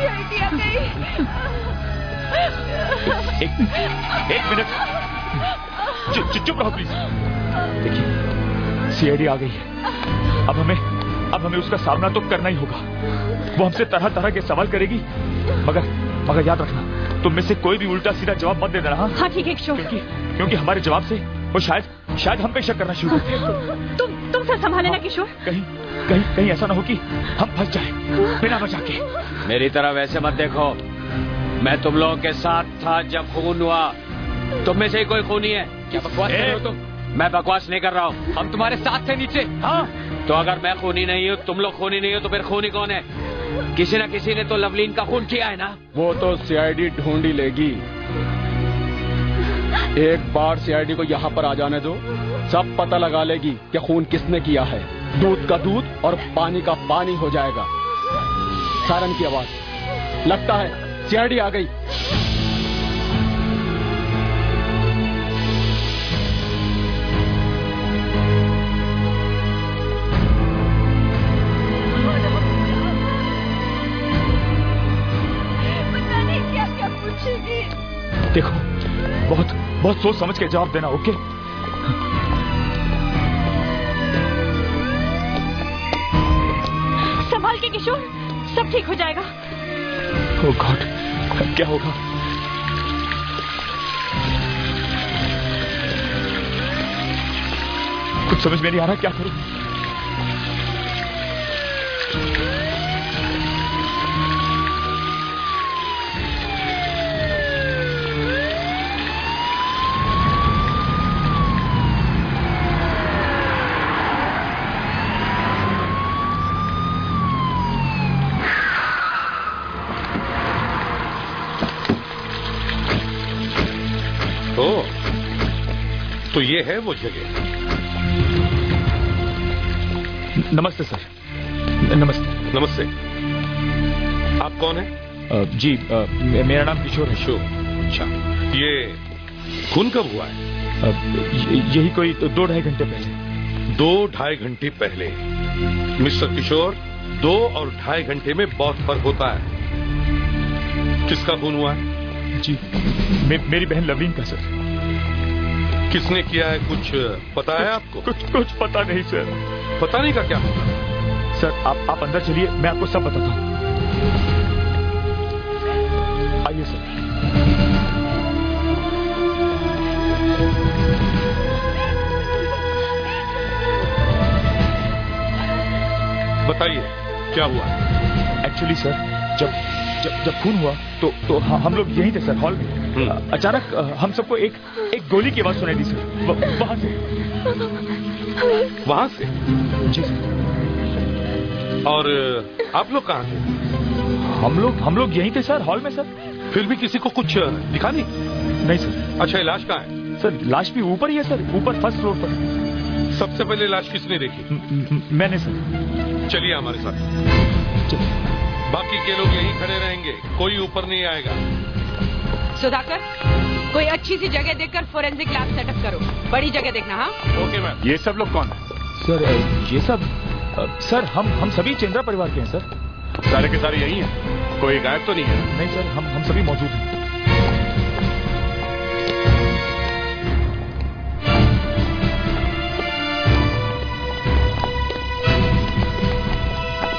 एक मिनट, चुप रहो प्लीज। देखिए, सीआईडी आ गई है। अब हमें उसका सामना तो करना ही होगा। वो हमसे तरह तरह के सवाल करेगी, मगर याद रखना, तुम में से कोई भी उल्टा सीधा जवाब मत दे देना। हाँ ठीक है किशोर। क्योंकि हमारे जवाब से वो शायद हम पे शक करना शुरू कर दे। तुम सब संभाले ना किशोर। कहीं ऐसा ना हो कि हम फंस जाए बिना बचा के। मेरी तरफ ऐसे मत देखो। मैं तुम लोगों के साथ था जब खून हुआ। तुम में से ही कोई खूनी है? क्या बकवास कर रहे हो तुम? मैं बकवास नहीं कर रहा हूँ। हम तुम्हारे साथ थे नीचे। हाँ, तो अगर मैं खूनी नहीं हूँ, तुम लोग खूनी नहीं हो, तो फिर खूनी कौन है? किसी न किसी ने तो लवलीन का खून किया है ना? वो तो सीआईडी ढूंढ ही लेगी। एक बार सीआईडी को यहाँ पर आ जाने दो, सब पता लगा लेगी कि खून किसने किया है। दूध का दूध और पानी का पानी हो जाएगा। सायरन की आवाज। लगता है सीआईडी आ गई। देखो, बहुत सोच समझ के जवाब देना, ओके? संभाल के किशोर, सब ठीक हो जाएगा। ओह गॉड, क्या होगा? कुछ समझ में नहीं आ रहा, क्या करूं? तो ये है वो जगह। नमस्ते सर। नमस्ते। नमस्ते। आप कौन हैं? जी मेरा नाम किशोर है। किशोर, अच्छा। ये खून कब हुआ है? यही कोई 2-2.5 घंटे पहले। 2-2.5 घंटे पहले। मिस्टर किशोर, 2 और 2.5 घंटे में बहुत फर्क होता है। किसका खून हुआ है? जी मेरी बहन लवलीन का सर। किसने किया है, कुछ पता है आपको? कुछ पता नहीं सर। पता नहीं का क्या होगा? सर आप अंदर चलिए, मैं आपको सब बताता हूँ। आइए सर। बताइए क्या हुआ? एक्चुअली सर जब खून हुआ तो हम लोग यहीं थे सर, हॉल में। अचानक हम सबको एक गोली की आवाज सुनाई दी सर, वहां से। जी सर। और आप लोग कहाँ थे? हम लोग यहीं थे सर, हॉल में सर। फिर भी किसी को कुछ दिखा नहीं? नहीं सर। अच्छा, लाश कहाँ है? सर लाश भी ऊपर ही है सर, ऊपर फर्स्ट फ्लोर पर। सबसे पहले लाश किसने देखी? मैंने सर। चलिए हमारे साथ। बाकी के लोग यहीं खड़े रहेंगे, कोई ऊपर नहीं आएगा। सुधाकर, कोई अच्छी सी जगह देखकर फोरेंसिक लैब सेटअप करो। बड़ी जगह देखना। हाँ ओके मैम। ये सब लोग कौन है? सर ये सब सर हम सभी चंद्रा परिवार के हैं सर। सारे के सारे यही हैं? कोई गायब तो नहीं है? नहीं सर, हम सभी मौजूद हैं।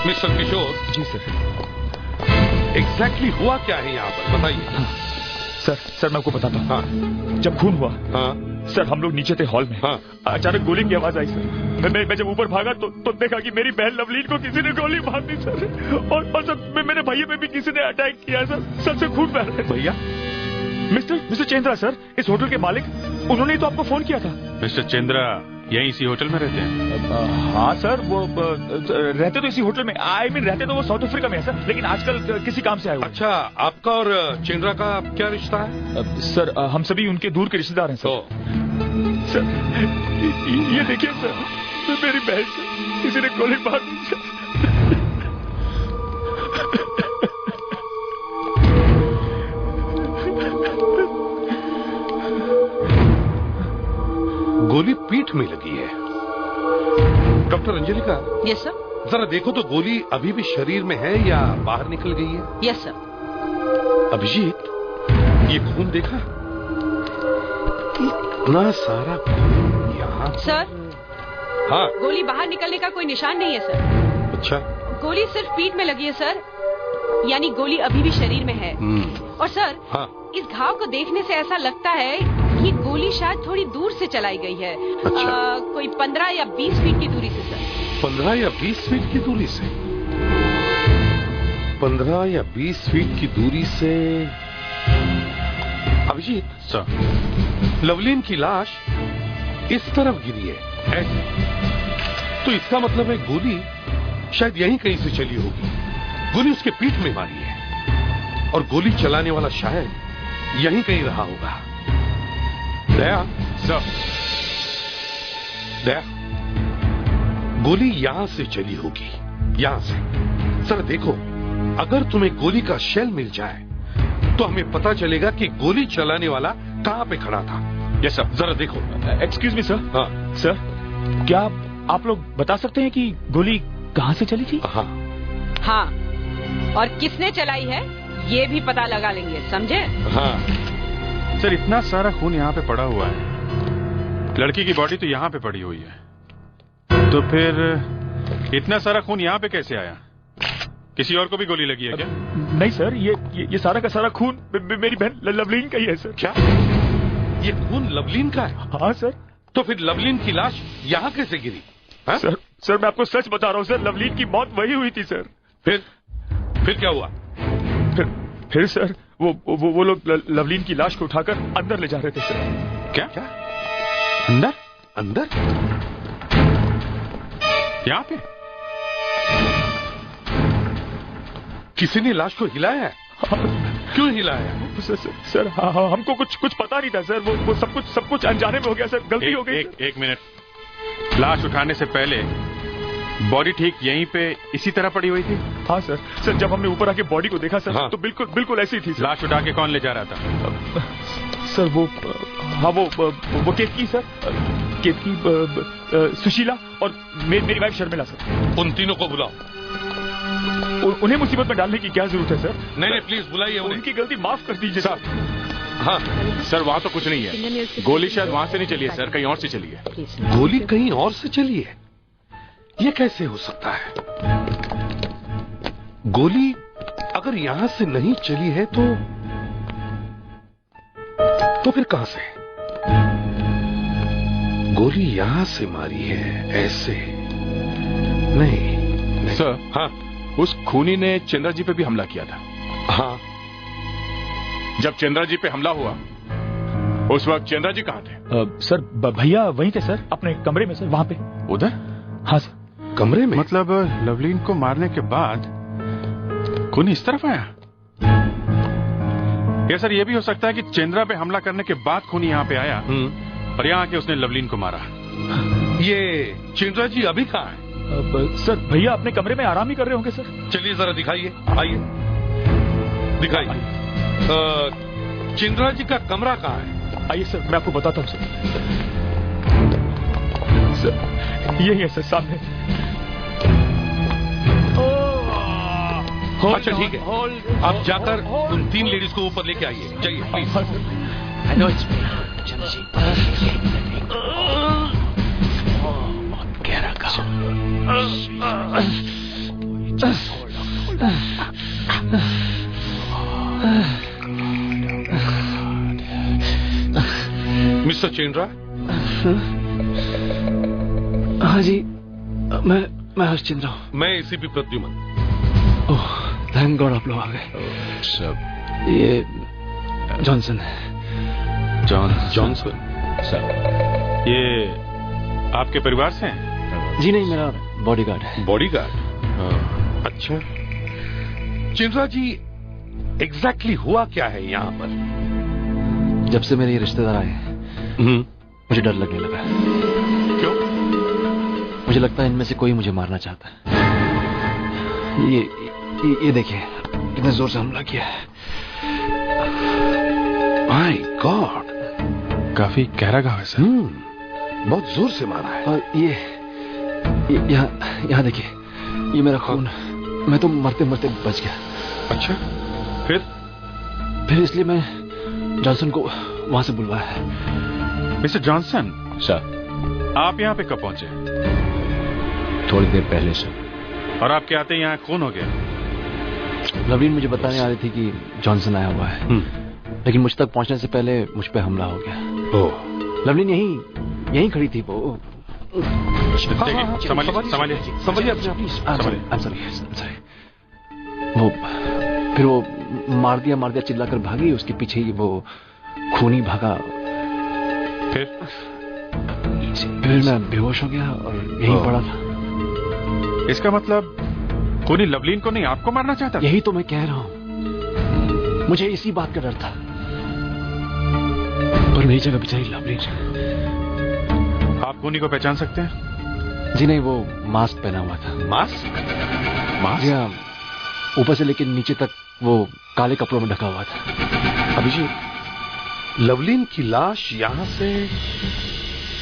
मिस्टर किशोर। जी सर। एग्जैक्टली हुआ क्या है यहाँ पर, बताइए। सर मैं आपको बताता हूँ। हाँ। जब खून हुआ, हाँ। सर हम लोग नीचे थे हॉल में। हाँ। अचानक गोली की आवाज आई सर। मैं जब ऊपर भागा तो देखा कि मेरी बहन लवलीन को किसी ने गोली मार दी सर। और सर मेरे भैया पे भी किसी ने अटैक किया सर से खून बह रहा है। भैया? मिस्टर चंद्रा सर, इस होटल के मालिक, उन्होंने ही तो आपको फोन किया था। मिस्टर चंद्रा यहीं इसी होटल में रहते हैं? हाँ सर, वो रहते तो इसी होटल में। आई मीन रहते तो वो साउथ अफ्रीका में है सर, लेकिन आजकल किसी काम से आए हुए। अच्छा, आपका और चंद्रा का क्या रिश्ता है? सर हम सभी उनके दूर के रिश्तेदार हैं सर। सर ये देखिए सर, मेरी बहन से किसी ने गोली मार दी सर। गोली पीठ में लगी है। डॉक्टर अंजलिका। Yes sir. जरा देखो तो गोली अभी भी शरीर में है या बाहर निकल गई है? Yes sir. अभिजीत, ये खून देखा? इतना सारा खून यहाँ। सर। हाँ। गोली बाहर निकलने का कोई निशान नहीं है सर। अच्छा। गोली सिर्फ पीठ में लगी है सर, यानी गोली अभी भी शरीर में है। और सर, हाँ। इस घाव को देखने से ऐसा लगता है कि गोली शायद थोड़ी दूर से चलाई गई है। अच्छा। कोई 15 या 20 फीट की दूरी से सर। 15 या 20 फीट की दूरी से? 15 या 20 फीट की दूरी से। अभिजीत सर, लवलीन की लाश इस तरफ गिरी है ऐसे, तो इसका मतलब है गोली शायद यहीं कहीं से चली होगी। गोली उसके पीठ में मारी है और गोली चलाने वाला शायद यहीं कहीं रहा होगा। दया। सर। दया, गोली यहां से चली होगी, यहां से। सर देखो, अगर तुम्हें गोली का शेल मिल जाए तो हमें पता चलेगा कि गोली चलाने वाला कहां पे खड़ा था। Yes sir. जरा देखो। Excuse me sir. हाँ। सर, क्या आप लोग बता सकते हैं कि गोली कहां से चली थी? हाँ। हाँ, और किसने चलाई है ये भी पता लगा लेंगे, समझे? हाँ। सर, इतना सारा खून यहाँ पे पड़ा हुआ है, लड़की की बॉडी तो यहाँ पे पड़ी हुई है, तो फिर इतना सारा खून यहाँ पे कैसे आया? किसी और को भी गोली लगी है क्या? नहीं सर, ये सारा का सारा खून मेरी बहन लवलीन का ही है सर। क्या ये खून लवलीन का है? हाँ सर। तो फिर लवलीन की लाश यहाँ कैसे गिरी? हाँ? सर मैं आपको सच बता रहा हूँ सर, लवलीन की मौत वही हुई थी सर। फिर क्या हुआ? फिर सर वो लोग लवलीन की लाश को उठाकर अंदर ले जा रहे थे सर। क्या? अंदर? अंदर? यहाँ पे? किसी ने लाश को हिलाया है? क्यों हिलाया? सर हमको कुछ पता नहीं था सर, वो सब कुछ अनजाने में हो गया सर, गलती हो गई। एक मिनट, लाश उठाने से पहले बॉडी ठीक यहीं पे इसी तरह पड़ी हुई थी? हाँ सर। सर जब हमने ऊपर आके बॉडी को देखा सर, हाँ। तो बिल्कुल बिल्कुल ऐसी थी सर। लाश उठा के कौन ले जा रहा था? सर वो हाँ वो केतकी सर, केतकी सुशीला और मेरी वाइफ शर्मिला सर। उन तीनों को बुलाओ। उन्हें मुसीबत में डालने की क्या जरूरत है सर? नहीं प्लीज बुलाइए उन्हें। उनकी गलती माफ कर दीजिए सर। हाँ सर वहां तो कुछ नहीं है, गोली शायद वहां से नहीं चली है सर, कहीं और से चली है। गोली कहीं और से चली है? ये कैसे हो सकता है? गोली अगर यहां से नहीं चली है तो फिर कहां से? गोली यहां से मारी है, ऐसे नहीं। सर हाँ उस खूनी ने चंद्रा जी पे भी हमला किया था। हाँ जब चंद्रा जी पे हमला हुआ उस वक्त चंद्रा जी कहाँ थे? सर भैया वहीं थे सर, अपने कमरे में सर, वहां पे। उधर? हाँ सर। कमरे में? मतलब लवलीन को मारने के बाद खूनी इस तरफ आया? या सर ये भी हो सकता है कि चंद्रा पे हमला करने के बाद खूनी यहाँ पे आया और यहाँ आके उसने लवलीन को मारा। ये चंद्रा जी अभी कहाँ है? सर भैया अपने कमरे में आराम ही कर रहे होंगे सर। चलिए जरा दिखाइए, आइए दिखाइए। चंद्रा जी का कमरा कहाँ है? आइए सर मैं आपको बताता हूँ सर। यही है सर, सामने। अच्छा ठीक है, आप जाकर उन 3 लेडीज को ऊपर लेके आइए, जाइए प्लीज। मिस्टर चेंद्रा। हाँ जी, मैं हर्षचंद्र हूँ। मैं ACP Pradyuman. Oh thank God आप लोग आ गए। सब ये जॉनसन है। जॉनसन सर ये आपके परिवार से हैं? जी नहीं, मेरा बॉडीगार्ड है। बॉडीगार्ड? अच्छा। चंद्रा जी एग्जैक्टली हुआ क्या है यहाँ पर? जब से मेरे ये रिश्तेदार आए मुझे डर लगने लगा। क्यों? मुझे लगता है इनमें से कोई मुझे मारना चाहता है। ये देखिए कितने जोर से हमला किया है। माय गॉड, काफी गहरा घाव है सर। बहुत जोर से मारा है। और ये यहाँ देखिए, ये मेरा खून। मैं तो मरते मरते बच गया। अच्छा फिर इसलिए मैं जॉनसन को वहां से बुलवाया है। मिस्टर जॉनसन सर आप यहाँ पे कब पहुंचे? थोड़ी देर पहले सर। और आपके आते यहाँ खून हो गया? लवलीन मुझे बताने आ रही थी कि जॉनसन आया हुआ है, लेकिन मुझ तक पहुंचने से पहले मुझ पे हमला हो गया। ओह। लवलीन यहीं खड़ी थी वो। संभालिए वो फिर वो मार दिया चिल्लाकर भागी। उसके पीछे ही वो खूनी भागा। फिर मैं बेहोश हो गया और यहीं पड़ा था। इसका मतलब खूनी लवलीन को नहीं आपको मारना चाहता? यही तो मैं कह रहा हूँ, मुझे इसी बात का डर था। पर मेरी जगह बेचारी लवलीन। आप खूनी को पहचान सकते हैं? जी नहीं, वो मास्क पहना हुआ था। मास्क? जी हाँ, ऊपर से लेकर नीचे तक वो काले कपड़ों में ढका हुआ था। अभिजीत, लवलीन की लाश यहां से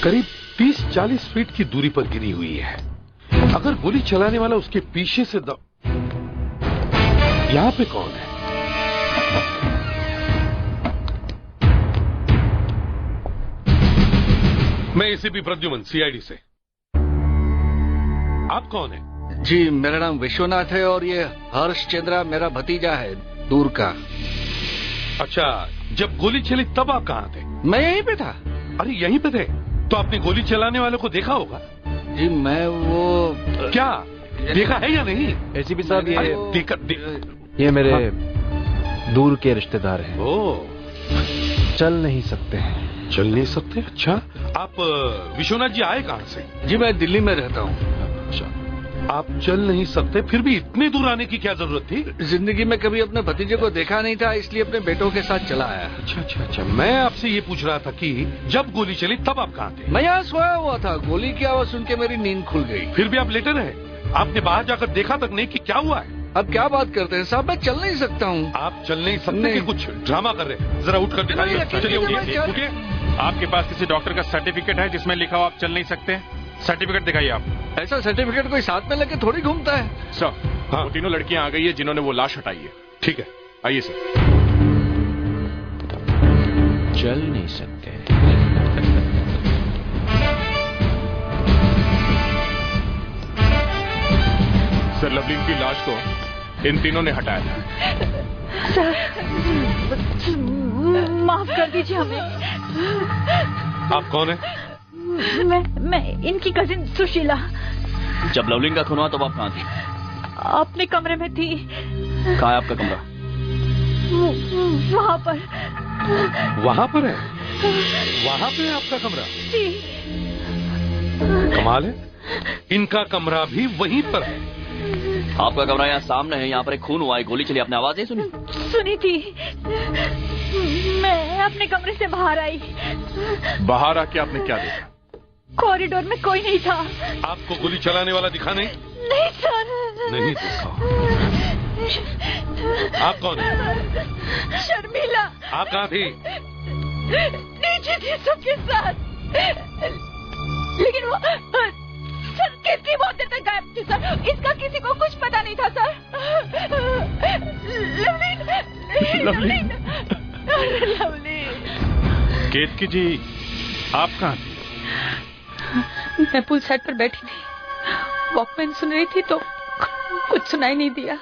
करीब 30-40 फीट की दूरी पर गिरी हुई है। अगर गोली चलाने वाला उसके पीछे से यहां पे कौन है? मैं एसीपी प्रद्युमन, सीआईडी से। आप कौन है? जी मेरा नाम विश्वनाथ है और ये हर्षचंद्रा मेरा भतीजा है, दूर का। अच्छा, जब गोली चली तब आप कहाँ थे? मैं यहीं पे था। अरे यहीं पे थे तो आपने गोली चलाने वाले को देखा होगा। जी मैं वो क्या देखा है या नहीं? एसीपी साहब देखा ये मेरे दूर के रिश्तेदार हैं। ओ, चल नहीं सकते हैं। चल नहीं सकते? अच्छा, आप विश्वनाथ जी आए कहाँ से? जी मैं दिल्ली में रहता हूँ। अच्छा, आप चल नहीं सकते, फिर भी इतनी दूर आने की क्या जरूरत थी? जिंदगी में कभी अपने भतीजे को देखा नहीं था, इसलिए अपने बेटों के साथ चला आया। अच्छा, मैं आपसे ये पूछ रहा था कि जब गोली चली तब आप कहाँ थे? मैं यहाँ सोया हुआ था, गोली की आवाज सुन के मेरी नींद खुल गई। फिर भी आप लेटे रहे, आपने बाहर जाकर देखा तक नहीं कि क्या हुआ है? अब क्या बात करते हैं साहब, मैं चल नहीं सकता हूँ। आप चल नहीं सकते कि कुछ ड्रामा कर रहे हैं? जरा उठकर दिखाइए। चलिए उठिए। आपके पास किसी डॉक्टर का सर्टिफिकेट है जिसमें लिखा हो आप चल नहीं सकते? सर्टिफिकेट दिखाइए आप। ऐसा सर्टिफिकेट कोई साथ में लेके थोड़ी घूमता है। सर, हाँ। वो तीनों लड़कियां आ गई है जिन्होंने वो लाश हटाई है। ठीक है, आइए सर। चल नहीं सकते। सर, लवलीन की लाश को इन तीनों ने हटाया था। सर, माफ कर दीजिए हमें। आप कौन है? मैं इनकी कजिन सुशीला। जब लवलीन का खून हुआ तब आप कहाँ थी? अपने कमरे में थी। कहाँ है आपका कमरा? वहाँ पर। वहाँ पर है? वहाँ पे है आपका कमरा? जी। कमाल है, इनका कमरा भी वहीं पर है। आपका कमरा यहाँ सामने है, यहाँ पर एक खून हुआ है, गोली चली, आपने आवाज नहीं सुनी? सुनी थी। मैं अपने कमरे से बाहर आई। बाहर आके आपने क्या देखा? कॉरिडोर में कोई नहीं था। आपको गोली चलाने वाला दिखा नहीं? नहीं सर। नहीं देखा। आप कौन है? शर्मिला। आप कहाँ थी? नीचे थी सबके साथ, लेकिन वो सर कितनी बहुत देर तक गायब थी सर। इसका किसी को कुछ पता नहीं था सर। लवलीन। केतकी जी, आप कहाँ थी? मैं पुल साइड पर बैठी थी, वॉकमैन सुन रही थी तो कुछ सुनाई नहीं दिया।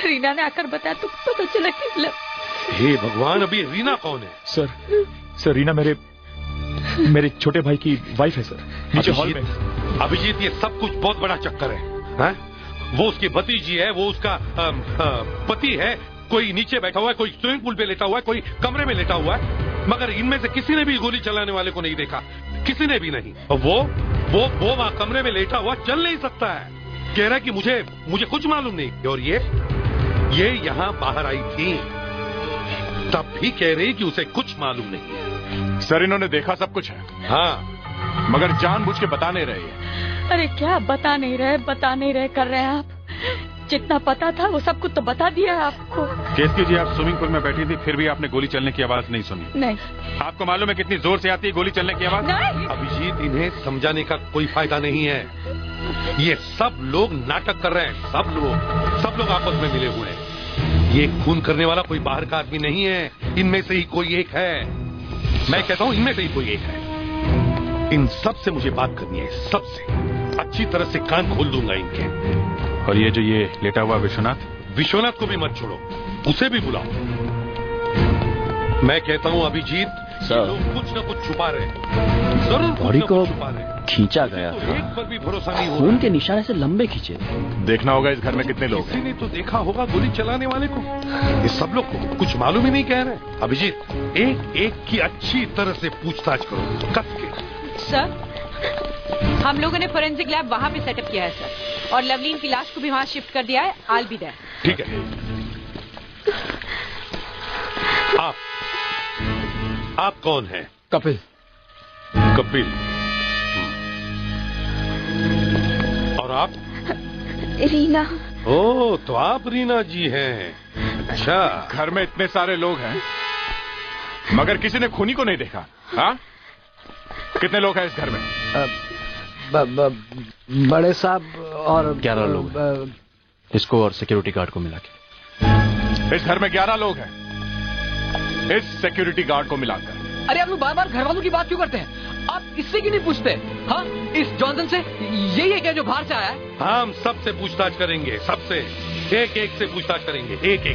रीना ने आकर बताया तो पता चला कि हे भगवान, अभी रीना कौन है? सर रीना मेरे छोटे भाई की वाइफ है सर, नीचे हॉल में। अभिजीत, ये सब कुछ बहुत बड़ा चक्कर है। वो उसकी भतीजी है, वो उसका पति है, कोई नीचे बैठा हुआ है, कोई स्विमिंग पूल पे लेटा हुआ है, कोई कमरे में लेटा हुआ है, मगर इनमें से किसी ने भी गोली चलाने वाले को नहीं देखा, किसी ने भी नहीं। और वो वहाँ कमरे में लेटा हुआ चल नहीं सकता है, कह रहा है कि मुझे कुछ मालूम नहीं। और ये यहाँ बाहर आई थी, तब भी कह रही कि उसे कुछ मालूम नहीं है। सर, इन्होंने देखा सब कुछ है। हाँ, मगर जानबूझ के बता नहीं रहे। अरे क्या बता नहीं रहे कर रहे हैं आप? जितना पता था वो सब कुछ तो बता दिया है आपको। केतकी जी, आप स्विमिंग पूल में बैठी थी, फिर भी आपने गोली चलने की आवाज नहीं सुनी? नहीं। आपको मालूम है कितनी जोर से आती है गोली चलने की आवाज? नहीं। अभिजीत, इन्हें समझाने का कोई फायदा नहीं है। ये सब लोग नाटक कर रहे हैं, सब लोग आपस में मिले हुए हैं। ये खून करने वाला कोई बाहर का आदमी नहीं है, इनमें से ही कोई एक है। मैं कहता हूँ इनमें से ही कोई एक है। इन सब से मुझे बात करनी है, सबसे अच्छी तरह से कान खोल दूंगा इनके। और ये जो ये लेटा हुआ विश्वनाथ को भी मत छोड़ो, उसे भी बुलाओ। मैं कहता हूँ अभिजीत, लोग कुछ न कुछ छुपा रहे हैं, जरूर बॉडी को छुपा रहे हैं। खींचा गया था, एक पर भी भरोसा नहीं हो खून के निशाने से लंबे खींचे। देखना होगा इस घर में कितने लोग किसी हैं। ने तो देखा होगा गोली चलाने वाले को। ये सब लोग को कुछ मालूम ही नहीं कह रहे। अभिजीत, एक की अच्छी तरह से पूछताछ करो, कस के। सर, हम लोगों ने फोरेंसिक लैब वहाँ पे सेटअप किया है सर, और लवलीन की लाश को भी वहाँ शिफ्ट कर दिया है। आल भी देयर। ठीक है। आप कौन हैं? कपिल। और आप? रीना। ओह, तो आप रीना जी हैं। अच्छा। घर में इतने सारे लोग हैं मगर किसी ने खूनी को नहीं देखा। हाँ, कितने लोग हैं इस घर में? बड़े साहब और 11 लोग, इसको और सिक्योरिटी गार्ड को मिला के। इस घर में 11 लोग हैं, इस सिक्योरिटी गार्ड को मिलाकर। अरे आप लोग बार बार घर वालों की बात क्यों करते हैं? आप इससे क्यों नहीं पूछते? हाँ, इस जॉनसन से? यही है क्या जो बाहर से आया है? हाँ, हम सबसे पूछताछ करेंगे, सबसे एक से पूछताछ करेंगे, एक से।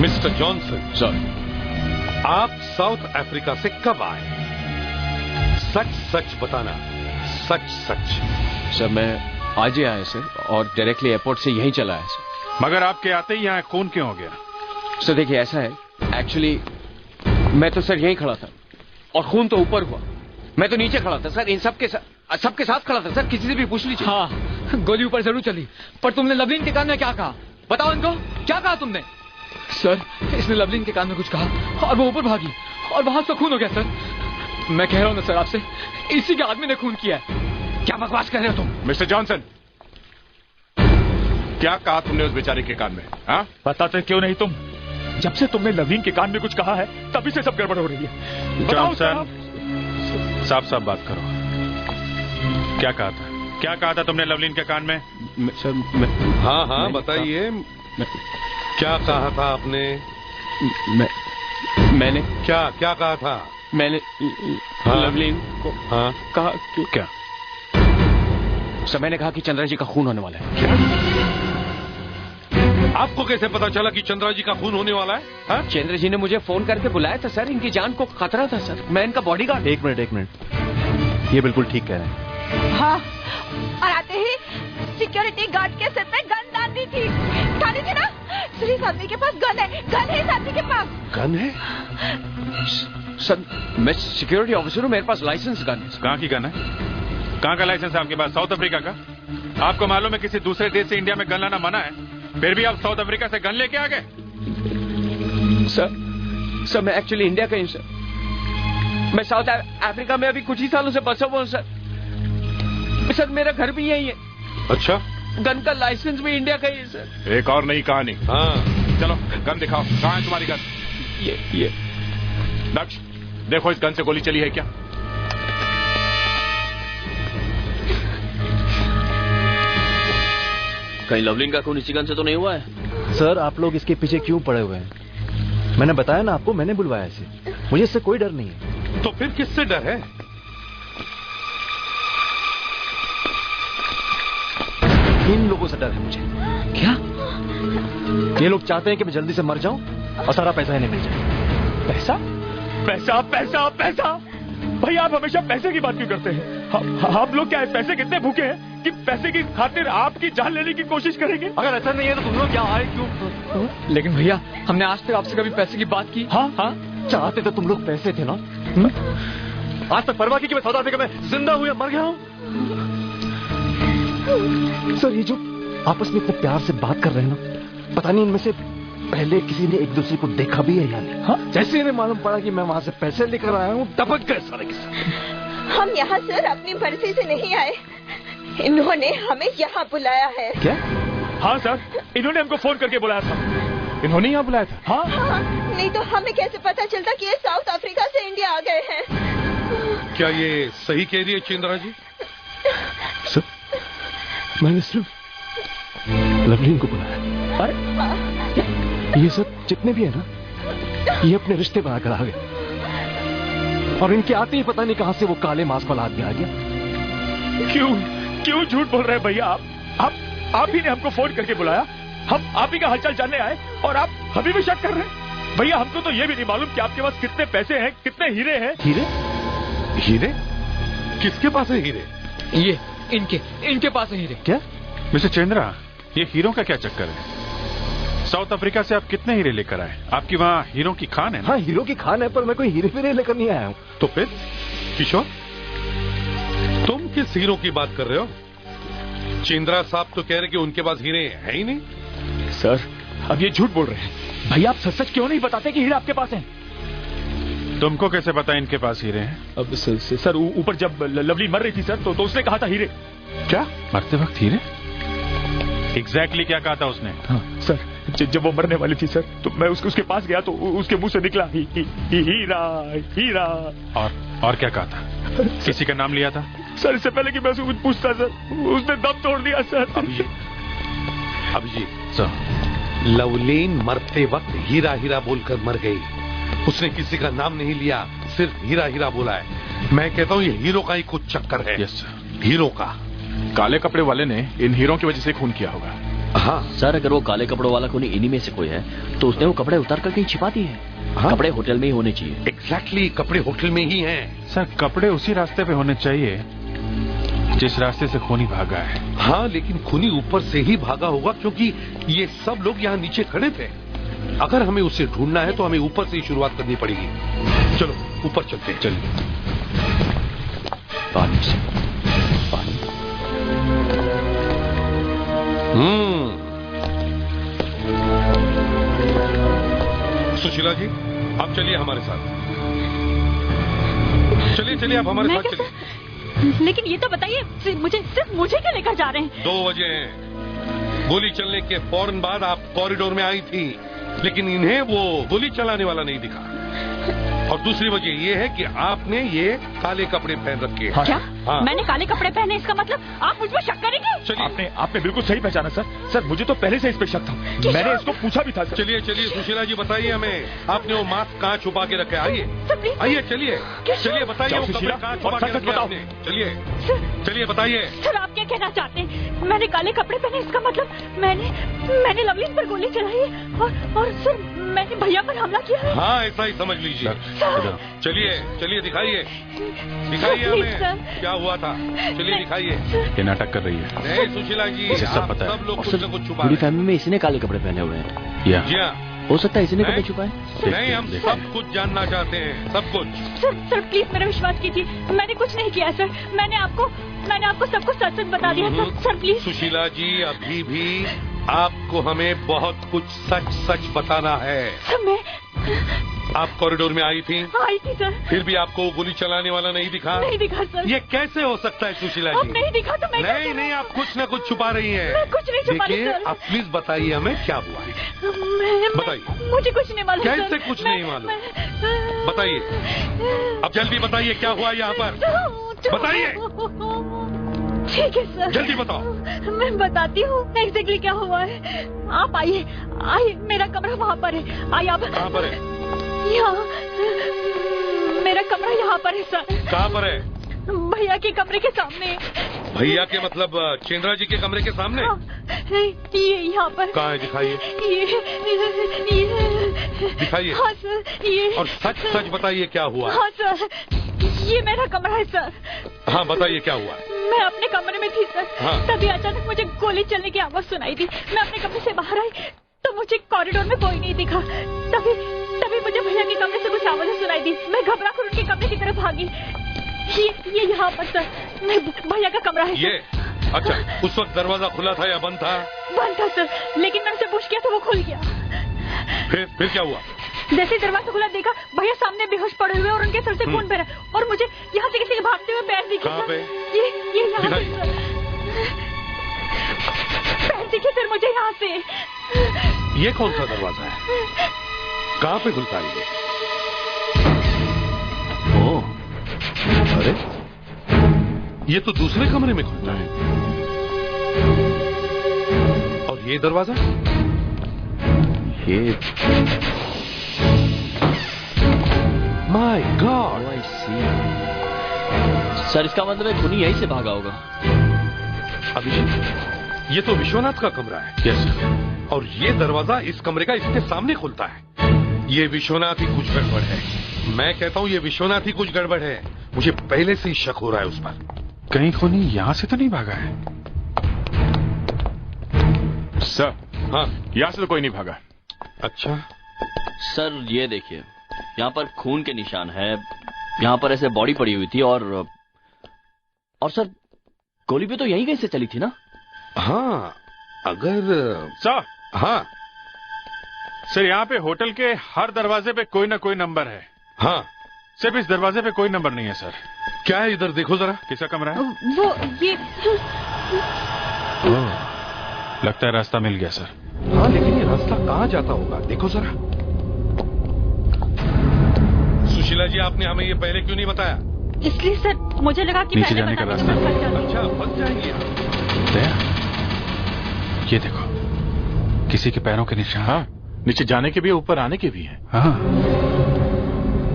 मिस्टर जॉनसन सर, आप साउथ अफ्रीका से कब आए? सच बताना, सच। सर मैं आज ही आया सर, और डायरेक्टली एयरपोर्ट से यहीं चला आया सर। मगर आपके आते ही यहाँ खून क्यों हो गया? सर देखिए, ऐसा है, एक्चुअली मैं तो सर यहीं खड़ा था और खून तो ऊपर हुआ, मैं तो नीचे खड़ा था सर। इन सब के साथ सबके साथ खड़ा था सर, किसी से भी पूछ लीजिए। हाँ, गोली ऊपर जरूर चली, पर तुमने लवलीन के कान में क्या कहा? बताओ इनको, क्या कहा तुमने? सर, इसने लवलीन के कान में कुछ कहा और वो ऊपर भागी और वहां से खून हो गया सर। मैं कह रहा हूँ ना सर आपसे, इसी के आदमी ने खून किया है। क्या बकवास कर रहे हो तुम? मिस्टर जॉनसन, क्या कहा तुमने उस बेचारे के कान में? हाँ, बताते क्यों नहीं तुम? जब से तुमने लवलीन के कान में कुछ कहा है तभी से सब गड़बड़ हो रही है। जॉनसन, साफ साफ बात करो, क्या कहा था? क्या कहा था तुमने लवलीन के कान में? सर हाँ हाँ बताइए, क्या कहा था आपने? मैंने क्या कहा था? मैंने लवलीन को कहा कि क्या? सर मैंने कहा कि चंद्रा जी का खून होने वाला है। क्या? आपको कैसे पता चला कि चंद्रा जी का खून होने वाला है? हाँ? चंद्र जी ने मुझे फोन करके बुलाया था सर, इनकी जान को खतरा था सर, मैं इनका बॉडीगार्ड। एक मिनट, ये बिल्कुल ठीक कह रहे हैं। हाँ, और आते ही सिक्योरिटी गार्ड के सिर पे गन डाल दी थी। खाली थी ना? इस आदमी के पास गन है इस आदमी के पास। गन है? सर मैं सिक्योरिटी ऑफिसर हूँ, मेरे पास लाइसेंस गन है। कहाँ की गन है? कहाँ का लाइसेंस है आपके पास? साउथ अफ्रीका का? आपको मालूम है किसी दूसरे देश से इंडिया में गन लाना मना है, फिर भी आप साउथ अफ्रीका से गन लेके आ गए? सर मैं एक्चुअली इंडिया का ही सर, मैं साउथ अफ्रीका में अभी कुछ ही सालों से बसा हुआ हूँ सर, मेरा घर भी यही है। अच्छा, गन का लाइसेंस भी इंडिया का ही है सर। एक और नई कहानी। हाँ चलो गन दिखाओ, कहाँ है तुम्हारी गन? ये दक्ष, देखो इस गन से गोली चली है क्या? कहीं लवलीन का खून इसी गन से तो नहीं हुआ है? सर आप लोग इसके पीछे क्यों पड़े हुए हैं? मैंने बताया ना आपको, मैंने बुलवाया इसे, मुझे इससे कोई डर नहीं है। तो फिर किससे डर है? इन लोगों से डर है मुझे। क्या? ये लोग चाहते हैं कि मैं जल्दी से मर जाऊं और सारा पैसा इन्हें मिल जाए। पैसा पैसा पैसा पैसा? भाई आप हमेशा पैसे की बात क्यों करते हैं? आप लोग क्या है, पैसे कितने भूखे हैं कि पैसे की खातिर आपकी जान लेने की कोशिश करेंगे? अगर ऐसा नहीं है तो तुम लोग क्या आए क्यों? लेकिन भैया, हमने आज तक आपसे कभी पैसे की बात की? हाँ, चाहते तो तुम लोग पैसे थे ना? आज तक परवाह की कि मैं साउथ अफ्रीका में जिंदा हूं या मर गया हूं? सर ये जो आपस में इतने प्यार से बात कर रहे हैं ना, पता नहीं इनमें से पहले किसी ने एक दूसरे को देखा भी है या नहीं? हाँ? जैसे इन्हें मालूम पड़ा कि मैं वहां से पैसे लेकर आया हूँ, टपक गए सारे के सारे। हम यहाँ सर अपनी मर्जी से नहीं आए, इन्होंने हमें यहाँ बुलाया है। क्या? हाँ सर, इन्होंने हमको फोन करके बुलाया था। इन्होंने यहाँ बुलाया था? हाँ, नहीं तो हमें कैसे पता चलता कि ये साउथ अफ्रीका से इंडिया आ गए हैं? क्या ये सही कह रही है चंद्रा जी? सर मैंने सिर्फ लवलीन को बुलाया। अरे ये सब जितने भी है ना, ये अपने रिश्ते बनाकर आ गए, और इनके आते ही पता नहीं कहां से वो काले मास्क वाला आदमी आ गया। क्यों झूठ बोल रहे हैं भैया? आप ही ने हमको फोन करके बुलाया, हम आप ही का हालचाल जानने आए और आप हमें भी शक कर रहे हैं? भैया हमको तो ये भी नहीं मालूम कि आपके पास कितने पैसे हैं, कितने हीरे हैं। हीरे? किसके पास है हीरे? ये इनके पास है हीरे। क्या? मिस्टर चंद्रा, ये हीरो का क्या चक्कर है? साउथ अफ्रीका से आप कितने हीरे लेकर आए? आपकी वहाँ हीरो की खान है ना? हाँ हीरो की खान है, पर मैं कोई हीरे वीरे लेकर नहीं आया हूँ। तो फिर किशोर, तुम किस हीरो की बात कर रहे हो? चंद्रा साहब तो कह रहे कि उनके पास हीरे है ही नहीं। सर अब ये झूठ बोल रहे हैं। भैया आप सच क्यों नहीं बताते कि हीरे आपके पास हैं? तुमको कैसे पता इनके पास हीरे हैं? अब सर ऊपर जब लवली मर रही थी सर, तो उसने कहा था हीरे। क्या? मरते वक्त हीरे? एग्जैक्टली क्या कहा था उसने? हाँ सर, जब वो मरने वाली थी सर, तो मैं उसके पास गया तो उसके मुंह से निकला हीरा हीरा। और क्या कहा था? किसी का नाम लिया था? सर इससे पहले कि मैं उसको कुछ पूछता सर, उसने दम तोड़ दिया सर। अभिजीत सर, लवलीन मरते वक्त हीरा हीरा बोलकर मर गई। उसने किसी का नाम नहीं लिया, सिर्फ हीरा हीरा बोला है। मैं कहता हूँ ये हीरो का ही कुछ चक्कर है। यस सर, हीरो का। काले कपड़े वाले ने इन हीरो की वजह से खून किया होगा। हाँ सर, अगर वो काले कपड़ों वाला खूनी इन्हीं में से कोई है तो उसने वो कपड़े उतार कर कहीं छिपा दिए हैं। हाँ? कपड़े होटल में ही होने चाहिए। एग्जैक्टली, कपड़े होटल में ही हैं। सर कपड़े उसी रास्ते पे होने चाहिए जिस रास्ते से खूनी भागा है। हाँ, लेकिन खूनी ऊपर से ही भागा होगा क्योंकि ये सब लोग यहाँ नीचे खड़े थे। अगर हमें उसे ढूंढना है तो हमें ऊपर से ही शुरुआत करनी पड़ेगी। चलो ऊपर चलते हैं। चलिए। पानी से सुशीला जी, आप चलिए हमारे साथ। चलिए चलिए, आप हमारे साथ चलिए। लेकिन ये तो बताइए, सिर्फ मुझे क्या लेकर जा रहे हैं? 2 वजह। गोली चलने के फौरन बाद आप कॉरिडोर में आई थी, लेकिन इन्हें वो गोली चलाने वाला नहीं दिखा। और दूसरी वजह ये है कि आपने ये काले कपड़े पहन रखे हैं। क्या? हाँ। मैंने काले कपड़े पहने, इसका मतलब आप मुझ पर शक करेंगे? चलिए। आपने बिल्कुल सही पहचाना सर। सर मुझे तो पहले से इस पे शक था, मैंने इसको पूछा भी था सर। चलिए चलिए सुशीला जी, बताइए हमें, आपने वो मास्क कहाँ छुपा के रखा है? आइए आइए, चलिए चलिए, बताइए वो कपड़े कहाँ छुपा के रखे आपने? चलिए चलिए बताइए। सर आप क्या कहना चाहते हैं? मैंने काले कपड़े पहने, इसका मतलब मैंने लवलीन पर गोली चलाई है और सर मैंने भैया पर हमला किया है। हाँ, ऐसा ही समझ लीजिए। चलिए चलिए, दिखाइए हमें क्या हुआ था। चलिए दिखाइए। ये नाटक कर रही है। नहीं सुशीला जी, इसे सब पता है। सब लोग कुछ न कुछ छुपा पूरी रहे हैं। फैमिली में इसी ने काले कपड़े पहने हुए हैं। या जी हाँ, हो सकता है इसी ने नहीं। कपड़े छुपाए। नहीं, हम सब कुछ जानना चाहते हैं, सब कुछ। सर प्लीज मेरा विश्वास कीजिए, मैंने कुछ नहीं किया सर। मैंने आपको सब कुछ सच बता दिया सर प्लीज। सुशीला जी, अभी भी आपको हमें बहुत कुछ सच बताना है। सर मैं आप कॉरिडोर में आई थी सर। फिर भी आपको गोली चलाने वाला नहीं दिखा? नहीं दिखा सर। ये कैसे हो सकता है सुशीला अब जी? नहीं दिखा तो मैं नहीं, आप कुछ न कुछ छुपा रही हैं। मैं कुछ नहीं छुपा रही देखिए, सर। आप प्लीज बताइए हमें क्या हुआ है। बताइए। मुझे कुछ नहीं मालूम। कैसे कुछ नहीं मालूम? बताइए, अब जल्दी बताइए क्या हुआ यहाँ पर, बताइए। ठीक है सर, जल्दी बताओ। मैं बताती हूँ एग्जैक्टली क्या हुआ है। आप आइए, मेरा कमरा वहाँ पर है। आइए आप। कहाँ पर है? यहाँ, मेरा कमरा यहाँ पर है सर। कहाँ पर है? भैया के कमरे के सामने। भैया के मतलब चेंद्रा जी के कमरे के सामने? हाँ, ये यहाँ पर। कहाँ है, दिखाइए। ये दिखाइए। हाँ सर, ये। और सच बताइए क्या हुआ? हाँ सर, ये मेरा कमरा है सर। हाँ, बताइए क्या हुआ? मैं अपने कमरे में थी सर। हाँ। तभी अचानक मुझे गोली चलने की आवाज सुनाई दी। मैं अपने कमरे से बाहर आई तो मुझे कॉरिडोर में कोई नहीं दिखा। तभी मुझे भैया के कमरे से कुछ आवाजें सुनाई दी। मैं घबरा कर उनके कमरे की तरफ भागी। ये यहाँ पर सर, मैं भैया का कमरा है। ये अच्छा, उस वक्त दरवाजा खुला था या बंद था? बंद था सर, लेकिन मैंने उसे पुश किया तो वो खुल गया। फिर क्या हुआ? जैसे दरवाजा खुला देखा भैया सामने बेहोश पड़े हुए और उनके सर से खून बह रहा और मुझे यहाँ से किसी के भागते हुए पैर दिखे। कहाँ पे? ये यहाँ पे सर। पैर दिखे सर मुझे यहाँ से। ये कौन सा दरवाजा है? कहाँ पे खुलता है ये? ओह, अरे ये तो दूसरे कमरे में खुलता है। और ये दरवाजा? ये माय गॉड। सर इसका मतलब है खूनी यहीं से भागा होगा। अभिषेक, ये तो विश्वनाथ का कमरा है। Yes sir. और ये दरवाजा इस कमरे का इसके सामने खुलता है। ये विश्वनाथ ही कुछ गड़बड़ है। मैं कहता हूँ ये विश्वनाथ ही कुछ गड़बड़ है। मुझे पहले से ही शक हो रहा है उस पर। कहीं खूनी यहाँ से तो नहीं भागा है? सर, हाँ, यहाँ से तो कोई नहीं भागा। अच्छा सर ये देखिए, यहाँ पर खून के निशान है। यहाँ पर ऐसे बॉडी पड़ी हुई थी और सर गोली भी तो यहीं कहीं से चली थी ना? हाँ, अगर सर। हाँ सर, यहाँ पे होटल के हर दरवाजे पे कोई ना कोई नंबर है। हाँ, सिर्फ इस दरवाजे पे कोई नंबर नहीं है सर। क्या है इधर देखो जरा। किसका कमरा है? वो ये लगता है रास्ता मिल गया सर। हाँ, लेकिन ये रास्ता कहाँ जाता होगा, देखो जरा। सुशीला जी, आपने हमें ये पहले क्यों नहीं बताया? इसलिए सर मुझे लगा कि नीचे पहले जाने का बताने रास्ता के बाद फंस अच्छा, फंस जाएंगे आप। ये देखो, किसी के पैरों के निशान। हाँ, नीचे जाने के भी है, ऊपर आने के भी हैं। हाँ,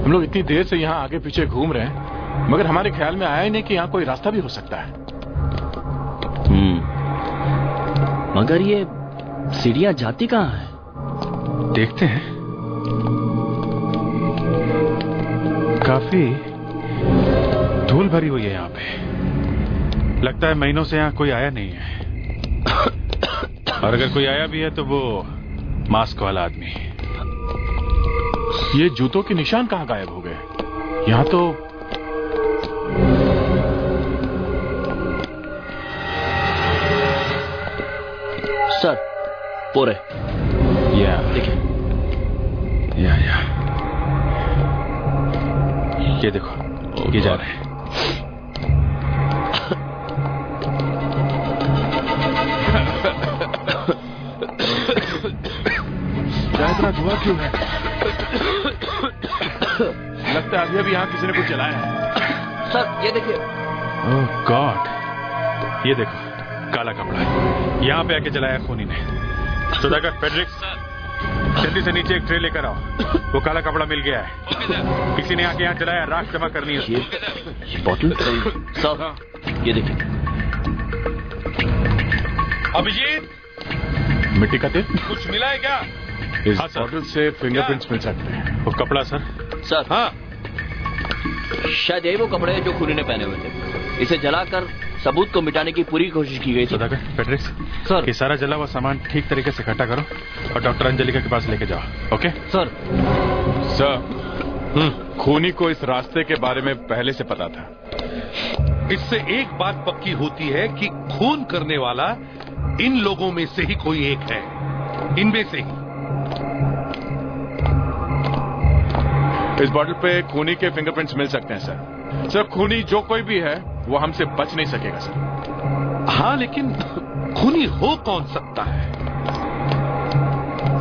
हम लोग इतनी देर से यहाँ आगे पीछे घूम रहे हैं, मगर हमारे ख्याल में आया ही नहीं कि यहाँ कोई रास्ता भी हो सकता है। मगर ये सीढ़ियाँ जाती कहाँ है? देखते हैं। काफी धूल भरी हुई है यहाँ पे। लगता है महीनों से यहाँ कोई आया नहीं है। और अगर कोई आया भी है तो वो मास्क वाला आदमी। ये जूतों के निशान कहाँ गायब हो गए? यहाँ तो सर, पोरे। या देखिए, या ये देखो, ये जा रहे हैं। इतना धुआं क्यों है? लगता है अभी अभी यहाँ किसी ने कुछ जलाया है। सर ये देखिए। ओह गॉड, ये देखो काला कपड़ा यहाँ पे आके जलाया खूनी ने। सुधाकर, फेडरिक, जल्दी से नीचे एक ट्रे लेकर आओ। वो काला कपड़ा मिल गया है, किसी ने आके यहाँ जलाया, राख जमा करनी है। ये बॉटल सर ये देखिए। अभिजीत, मिट्टी का तेल कुछ मिला है क्या? इस बॉटल से फिंगरप्रिंट्स मिल सकते हैं। वो कपड़ा सर? सर हाँ, शायद यही वो कपड़े हैं जो खूनी ने पहने हुए थे। इसे जलाकर सबूत को मिटाने की पूरी कोशिश की गई थी। सुधाकर, फेडरिक्स, सर ये सारा जला हुआ सामान ठीक तरीके से इकट्ठा करो और डॉक्टर अंजलिका के पास लेके जाओ। Okay sir. सर, खूनी को इस रास्ते के बारे में पहले से पता था। इससे एक बात पक्की होती है कि खून करने वाला इन लोगों में से ही कोई एक है, इनमें से ही। इस बॉटल पे खूनी के फिंगरप्रिंट्स मिल सकते हैं सर। सर, खूनी जो कोई भी है वो हमसे बच नहीं सकेगा सर। हाँ, लेकिन खूनी हो कौन सकता है?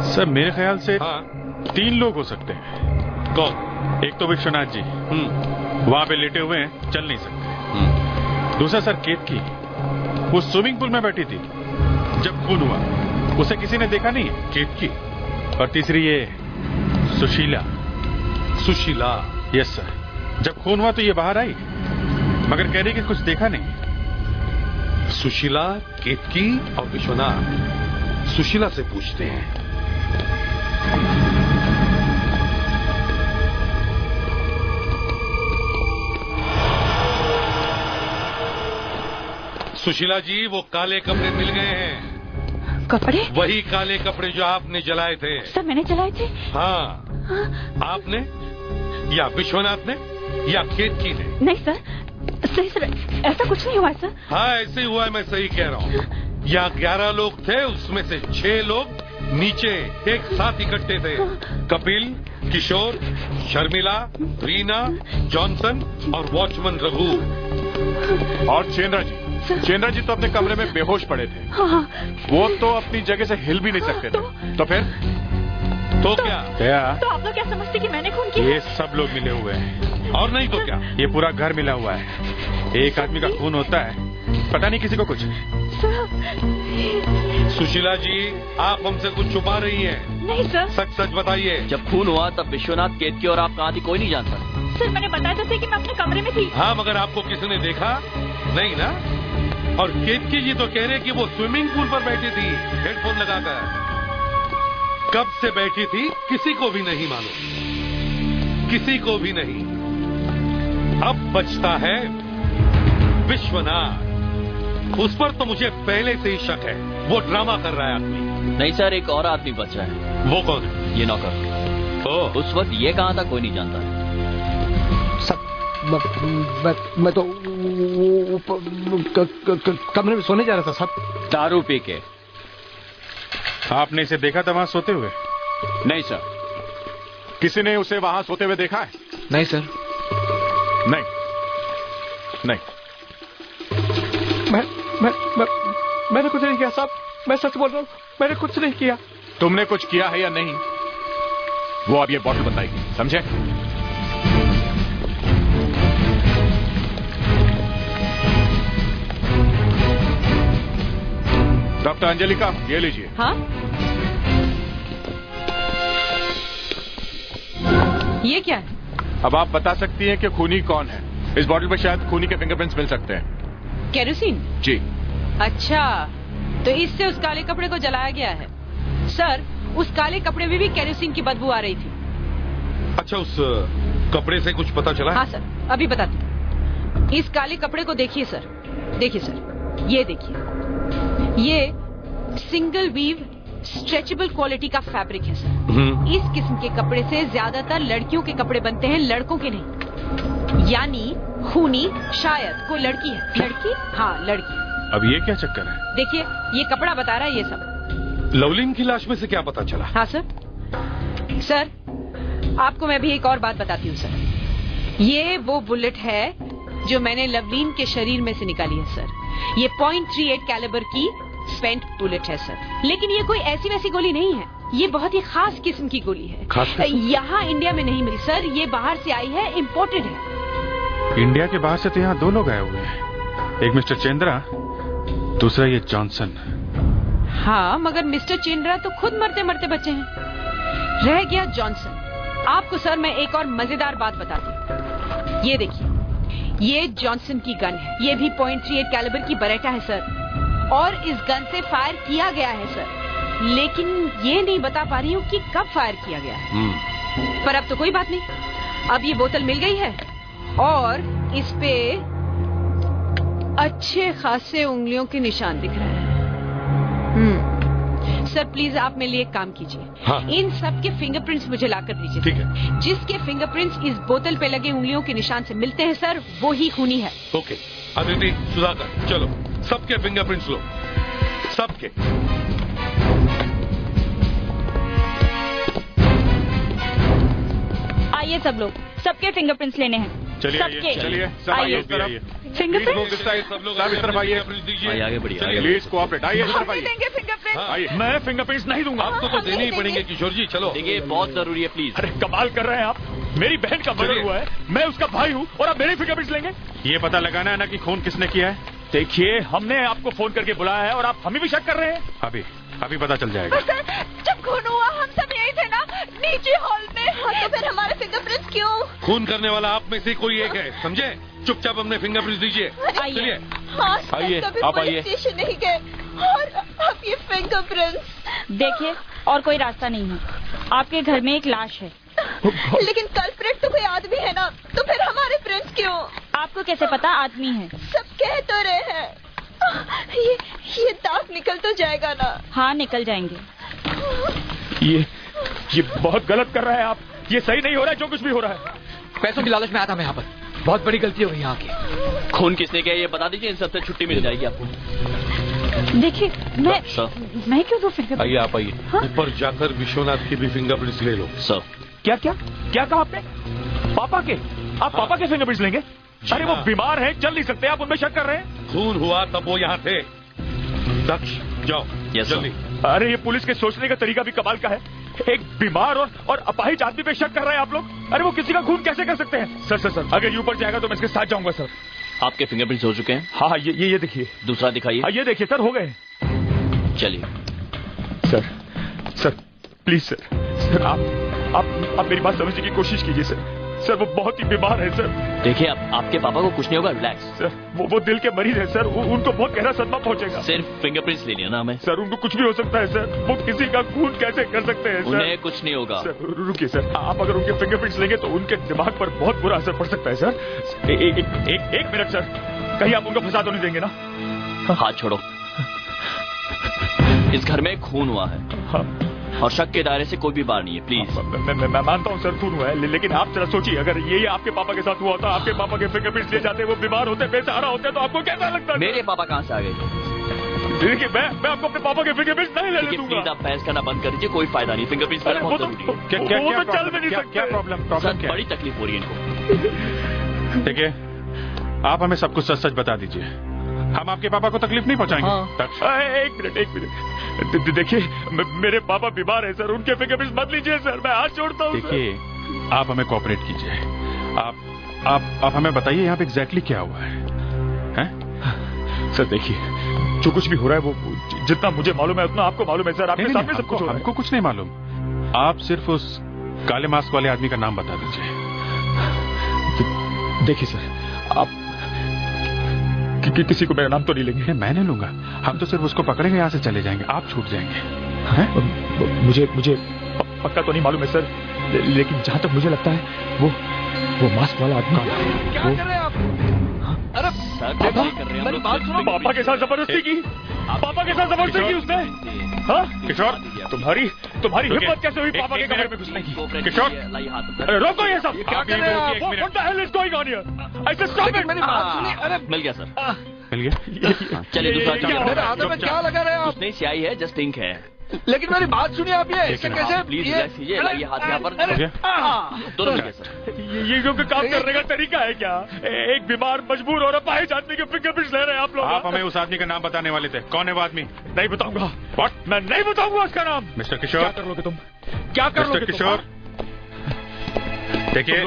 सर मेरे ख्याल से हाँ, 3 लोग हो सकते हैं। कौन? एक तो विश्वनाथ जी, वहां पे लेटे हुए हैं, चल नहीं सकते। दूसरा सर केतकी, वो स्विमिंग पूल में बैठी थी जब खून हुआ, उसे किसी ने देखा नहीं है। केतकी? और तीसरी ये सुशीला। सुशीला? यस सर, जब खून हुआ तो ये बाहर आई, मगर कह रही कि कुछ देखा नहीं। सुशीला, केतकी और विश्वनाथ। सुशीला से पूछते हैं। सुशीला जी, वो काले कपड़े मिल गए हैं। कपड़े? वही काले कपड़े जो आपने जलाए थे। सर मैंने जलाए थे? हाँ, आपने या विश्वनाथ ने या केतकी ने? नहीं सर, सही सर, ऐसा कुछ नहीं हुआ सर। हाँ, ऐसे ही हुआ है, मैं सही कह रहा हूँ। यहाँ 11 लोग थे, उसमें से 6 लोग नीचे एक साथ इकट्ठे थे। कपिल, किशोर, शर्मिला, रीना, जॉनसन और वॉचमैन रघु। और चेंद्रा जी तो अपने कमरे में बेहोश पड़े थे। हाँ। वो तो अपनी जगह से हिल भी नहीं सकते थे। तो फिर? तो क्या? तो आप लोग क्या समझते कि मैंने खून किया? ये सब लोग मिले हुए हैं। और नहीं तो क्या? ये पूरा घर मिला हुआ है। एक आदमी का खून होता है, पता नहीं किसी को कुछ। सुशीला जी, आप हमसे कुछ छुपा रही हैं। नहीं सर। सच सच बताइए। जब खून हुआ तब विश्वनाथ, केतकी और आप कहाँ थी कोई नहीं जानता। सर मैंने बताया तो सही कि मैं अपने कमरे में थी। हाँ, मगर आपको किसी ने देखा नहीं ना? और केतकी जी तो कह रहे कि वो स्विमिंग पूल पर बैठी थी हेडफोन लगाकर। कब से बैठी थी किसी को भी नहीं मालूम, किसी को भी नहीं। अब बचता है विश्वनाथ। उस पर तो मुझे पहले से ही शक है, वो ड्रामा कर रहा है आदमी। नहीं सर, एक और आदमी बचा है। वो कौन है? ये नौकर। उस वक्त ये कहाँ था कोई नहीं जानता। मैं तो कमरे में सोने जा रहा था साहब। दारू पी के? आपने इसे देखा था वहां सोते हुए? नहीं सर। किसी ने उसे वहां सोते हुए देखा है? नहीं सर। नहीं। मैंने कुछ नहीं किया साहब, मैं सच बोल रहा हूँ, मैंने कुछ नहीं किया। तुमने कुछ किया है या नहीं, वो अब ये बॉटल बताएगी, समझे? डॉक्टर अंजलिका, ये लीजिए। हाँ? ये क्या है? अब आप बता सकती हैं कि खूनी कौन है। इस बॉटल पर शायद खूनी के फिंगरप्रिंट्स मिल सकते हैं। केरोसिन? जी। अच्छा, तो इससे उस काले कपड़े को जलाया गया है। सर, उस काले कपड़े में भी केरोसिन की बदबू आ रही थी। अच्छा, उस कपड़े से कुछ पता चला? हाँ सर, अभी बताती हूँ। इस काले कपड़े को देखिए सर, देखिए सर, ये देखिए, ये सिंगल वीव स्ट्रेचेबल क्वालिटी का फैब्रिक है सर। इस किस्म के कपड़े से ज्यादातर लड़कियों के कपड़े बनते हैं, लड़कों के नहीं। यानी खूनी शायद कोई लड़की है। लड़की? हाँ, लड़की। अब ये क्या चक्कर है? देखिए, ये कपड़ा बता रहा है ये सब। लवलीन की लाश में से क्या पता चला? हाँ सर। सर, आपको मैं भी एक और बात बताती हूँ सर। ये वो बुलेट है जो मैंने लवलीन के शरीर में से निकाली है सर। ये .38 कैलिबर की स्पेंट बुलेट है सर। लेकिन ये कोई ऐसी वैसी गोली नहीं है, ये बहुत ही खास किस्म की गोली है। यहाँ इंडिया में नहीं मिली सर, ये बाहर से आई है, इम्पोर्टेड है। इंडिया के बाहर से तो यहाँ 2 लोग आए हुए हैं, एक मिस्टर चेंद्रा, दूसरा ये जॉनसन। हाँ, मगर मिस्टर चेंद्रा तो खुद मरते मरते बचे हैं। रह गया जॉनसन। आपको सर मैं एक और मजेदार बात बताती हूँ। ये देखिए, ये जॉनसन की गन है, ये भी .38 कैलिबर की बरेटा है सर, और इस गन से फायर किया गया है सर, लेकिन ये नहीं बता पा रही हूँ कि कब फायर किया गया है। पर अब तो कोई बात नहीं, अब ये बोतल मिल गई है और इस पे अच्छे खासे उंगलियों के निशान दिख रहे हैं। सर प्लीज आप मेरे लिए एक काम कीजिए। हाँ। इन सब के फिंगरप्रिंट्स मुझे लाकर दीजिए। ठीक है। जिसके फिंगरप्रिंट्स इस बोतल पे लगे उंगलियों के निशान से मिलते हैं सर, वो ही खूनी है। ओके अदिति, सुधाकर, चलो सबके फिंगरप्रिंट्स लो, सबके। आइए सब लोग, सबके फिंगरप्रिंट्स लेने हैं। चलिए चलिए सब आइए इस तरफ। फिंगरप्रिंट सब लोग इस तरफ आइए, दीजिए आगे बढ़िए, प्लीज कोऑपरेट, आइए इस तरफ आइए। देंगे फिंगरप्रिंट। आइए, मैं फिंगरप्रिंट्स नहीं दूंगा। आपको तो देने ही पड़ेंगे किशोर जी, चलो। देखिए बहुत जरूरी है, प्लीज। अरे कमाल कर रहे हैं आप, मेरी बहन का मर्डर हुआ है, मैं उसका भाई हूँ और आप मेरे फिंगरप्रिंट्स लेंगे? ये पता लगाना है ना कि खून किसने किया है। देखिए, हमने आपको फोन करके बुलाया है और आप हमें भी शक कर रहे हैं। अभी पता चल जाएगा। जब खून हुआ हम सब यही थे ना, नीचे हॉल में। हाँ, तो फिर हमारे फिंगरप्रिंट्स क्यों? खून करने वाला आप में से कोई एक है, समझे? चुपचाप अपने फिंगरप्रिंट्स दीजिए। चलिए हाँ, आइए, कभी आप पुलिस आइए। स्टेशन नहीं गए और अब ये फिंगरप्रिंट्स। देखिए, और कोई रास्ता नहीं है। आपके घर में एक लाश है। लेकिन कल्प्रिट तो कोई आदमी है ना, तो फिर हमारे प्रिंट्स क्यों? आपको कैसे पता आदमी है? सब कह तो रहे हैं। ये दाग निकल तो जाएगा ना? हाँ, निकल जाएंगे। ये बहुत गलत कर रहे हैं आप, ये सही नहीं हो रहा है जो कुछ भी हो रहा है। पैसों की लालच में आया था मैं यहाँ पर, बहुत बड़ी गलती हो गई यहाँ की। खून किसने किया ये बता दीजिए, इन सबसे छुट्टी मिल जाएगी आपको। देखिए, मैं क्यों दूं फिंगरप्रिंट? आइए आप आइए, ऊपर जाकर विश्वनाथ की भी फिंगरप्रिंट्स ले लो। सर क्या कहा आपने? पापा के? आप पापा के फिंगरप्रिंट्स लेंगे? अरे वो बीमार है, चल नहीं सकते, आप उनमें शक कर रहे हैं? खून हुआ तब वो यहाँ थे। दक्ष जाओ जल्दी। अरे ये पुलिस के सोचने का तरीका भी कमाल का है। एक बीमार और अपाहिज आदमी पे शक कर रहे हैं आप लोग। अरे वो किसी का खून कैसे कर सकते हैं? सर अगर ये ऊपर जाएगा तो मैं इसके साथ जाऊंगा सर। आपके फिंगरप्रिंट्स हो चुके हैं? हाँ, ये देखिए। दूसरा दिखाइए। ये देखिए सर, हो गए। चलिए सर प्लीज सर आप मेरी बात समझने की कोशिश कीजिए सर। वो बहुत ही बीमार है सर। देखिए आपके पापा को कुछ नहीं होगा, रिलैक्स। सर वो दिल के मरीज है सर, उनको बहुत गहरा सदमा पहुंचेगा। सिर्फ फिंगरप्रिंट्स लेनी है ना हमें? सर उनको कुछ भी हो सकता है सर, वो किसी का खून कैसे कर सकते हैं सर? उन्हें कुछ नहीं होगा। सर रुकिए सर, आप अगर उनके फिंगरप्रिंट्स लेंगे तो उनके दिमाग पर बहुत बुरा असर पड़ सकता है सर। एक मिनट सर, कहीं आप उनको फंसा तो नहीं देंगे ना? हाथ छोड़ो। इस घर में खून हुआ है और शक के दायरे से कोई भी बाहर नहीं है, प्लीज। मैं मानता हूँ सर खून हुआ है, लेकिन आप जरा सोचिए, अगर ये आपके पापा के साथ हुआ होता, आपके पापा के फिंगरप्रिंट्स ले जाते, वो बीमार होते, बेसहारा होते, तो आपको कैसा लगता? मेरे पापा कहाँ से आ गए? देखिए मैं आपको अपने पापा के फिंगरप्रिंट्स नहीं लेने दूंगा। प्लीज आप बहस करना बंद कर दीजिए, कोई फायदा नहीं। फिंगरप्रिंट्स लेना बहुत जरूरी है। क्या प्रॉब्लम? बड़ी तकलीफ हो रही है इनको। देखिए, आप हमें सब कुछ सच बता दीजिए, हम आपके पापा को तकलीफ नहीं पहुंचाएंगे। एक मिनट देखिए, मेरे पापा बीमार है सर, उनके फिंगरप्रिंट्स मत लीजिए सर, मैं हाथ जोड़ता हूँ। देखिए, आप हमें कोऑपरेट कीजिए, आप हमें बताइए यहाँ पे एग्जैक्टली क्या हुआ है? सर देखिए, जो कुछ भी हो रहा है वो जितना मुझे मालूम है उतना आपको मालूम है सर। आपके सामने सब कुछ हो रहा है। हमको कुछ नहीं मालूम, आप सिर्फ उस काले मास्क वाले आदमी का नाम बता दीजिए। देखिए सर, आप किसी को मेरा नाम तो नहीं लेंगे? मैं नहीं लूंगा, हम तो सिर्फ उसको पकड़ेंगे, यहाँ से चले जाएंगे, आप छूट जाएंगे। मुझे पक्का तो नहीं मालूम है सर, लेकिन जहाँ तक मुझे लगता है वो मास्क वाला आदमी। क्या कर रहे हैं आप? अरे मेरी बात सुनो। पापा के साथ जबरदस्ती की, उसने। हाँ किशोर, तुम्हारी हिम्मत कैसे हुई पापा के कमरे में घुसने की? किशोर, रोको ये सब, क्या कर रहे हैं आप? What the hell is going on here? I said stop it. मेरी बात सुनिए। अरे मिल गया सर, मिल गया। चलिए दूसरा मेरे हाथों में क्या लगा रहे हैं आप? कुछ नहीं, स्याही है, जस्ट इंक है। लेकिन मेरी बात सुनिए आप, ये इससे कैसे प्लीज रिलैक्स कीजिए, लाइए हाथ यहाँ पर दोनों मिलिए सर। ये जो काम करने का तरीका है क्या? एक बीमार मजबूर औरत पाए आदमी के फिंगरप्रिंट्स ले रहे हैं आप लोग। आप हमें उस आदमी का नाम बताने वाले थे, कौन है वो आदमी? नहीं बताऊंगा। व्हाट? मैं नहीं बताऊंगा उसका नाम। मिस्टर किशोर, क्या कर लोगे तुम? क्या कर लोगे किशोर? देखिए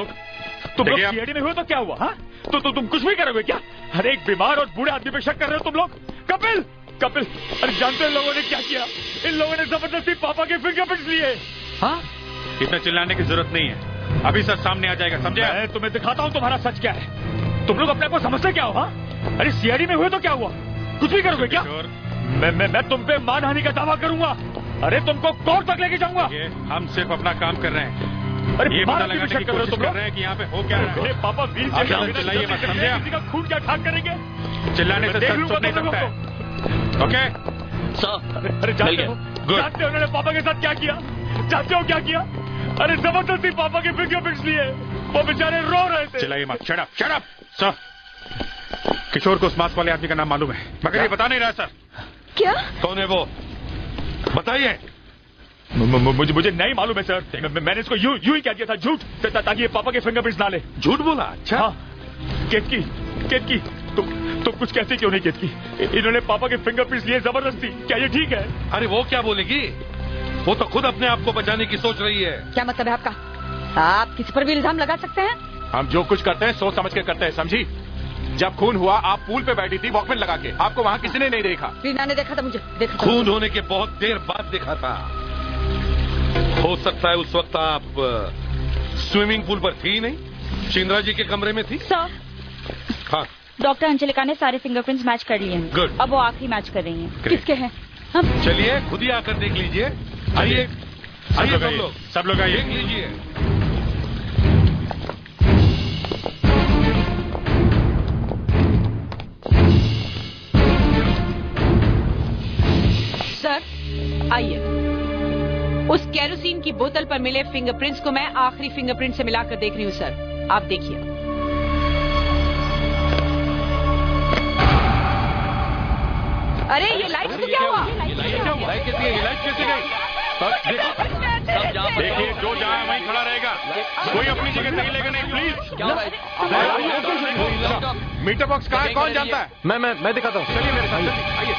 तुम लोग सीआईडी में हुए तो क्या हुआ? हाँ तो तुम कुछ भी करोगे क्या? हर एक बीमार और बूढ़े आदमी पे शक कर रहे हो तुम लोग? कपिल कपिल, अरे जानते हैं लोगों ने क्या किया? इन लोगों ने जबरदस्ती पापा के फिंगरप्रिंट्स लिए। हाँ इतना चिल्लाने की जरूरत नहीं है, अभी सच सामने आ जाएगा, समझे? मैं तुम्हें दिखाता हूँ तुम्हारा सच क्या है। तुम लोग अपने को समझते क्या हो? हाँ अरे सीआईडी में हुए तो क्या हुआ? कुछ भी करोगे क्या? मैं तुम पे मानहानि का दावा करूंगा। अरे तुमको कोर्ट तक लेके जाऊंगा। हम सिर्फ अपना काम कर रहे हैं। अरे ये पता लगाने की कोशिश कर रहे हैं कि यहाँ पे हो क्या रहा है। पापा वीर चिल्लाइए मत, समझे? किसी का खून क्या ठाक करेंगे? चिल्लाने से सच नहीं सकता है। Okay sir? अरे जानते हो उन्होंने पापा के साथ क्या किया? जानते हो क्या किया? अरे जबरदस्ती पापा के फिंगरप्रिंट्स लिए, वो बेचारे रो रहे थे। चिल्लाइए मत, shut up shut up. Sir Kishore को उस मास्क वाले आदमी का नाम मालूम है, मगर ये बता नहीं रहा सर। क्या? कौन है वो, बताइए। मुझे नहीं मालूम है सर। मैंने इसको यूं ही कह दिया था, झूठ, ताकि ये पापा के फिंगरप्रिंट्स ना ले। झूठ बोला? अच्छा हाँ। केतकी तुम कुछ कहते क्यों नहीं? केतकी इन्होंने पापा के फिंगरप्रिंट्स लिए जबरदस्ती, क्या ये ठीक है? अरे वो क्या बोलेगी, वो तो खुद अपने आप को बचाने की सोच रही है। क्या मतलब है आपका? आप किसी पर भी इल्जाम लगा सकते हैं? हम जो कुछ करते हैं सोच समझ के करते हैं, समझी? जब खून हुआ आप पूल पे बैठी थी वॉकमैन लगा के, आपको वहाँ किसी ने नहीं देखा। रीना ने देखा था मुझे, देखा था। खून होने के बहुत देर बाद देखा था। हो सकता है उस वक्त आप स्विमिंग पूल पर थी नहीं, चिंद्रा जी के कमरे में थी। सर हाँ डॉक्टर अंजलिका ने सारे फिंगरप्रिंट्स मैच कर लिए हैं। गुड। अब वो आखिरी मैच कर रही हैं। किसके हैं? हम चलिए खुद ही आकर देख लीजिए। आइए आइए सब लोग आइए, देख लीजिए। सर आइए, उस केरोसिन की बोतल पर मिले फिंगरप्रिंट्स को मैं आखिरी फिंगरप्रिंट से मिलाकर देख रही हूँ सर, आप देखिए। अरे ये लाइट को क्या हुआ? लाइट कैसी है? ये लाइट कैसे गई? देखिए जो जहाँ वहीं खड़ा रहेगा, कोई अपनी जगह नहीं लेगा। नहीं प्लीज। मीटर बॉक्स कहाँ है, कौन जानता है? मैं दिखाता हूँ, चलिए मेरे साथ, आइए।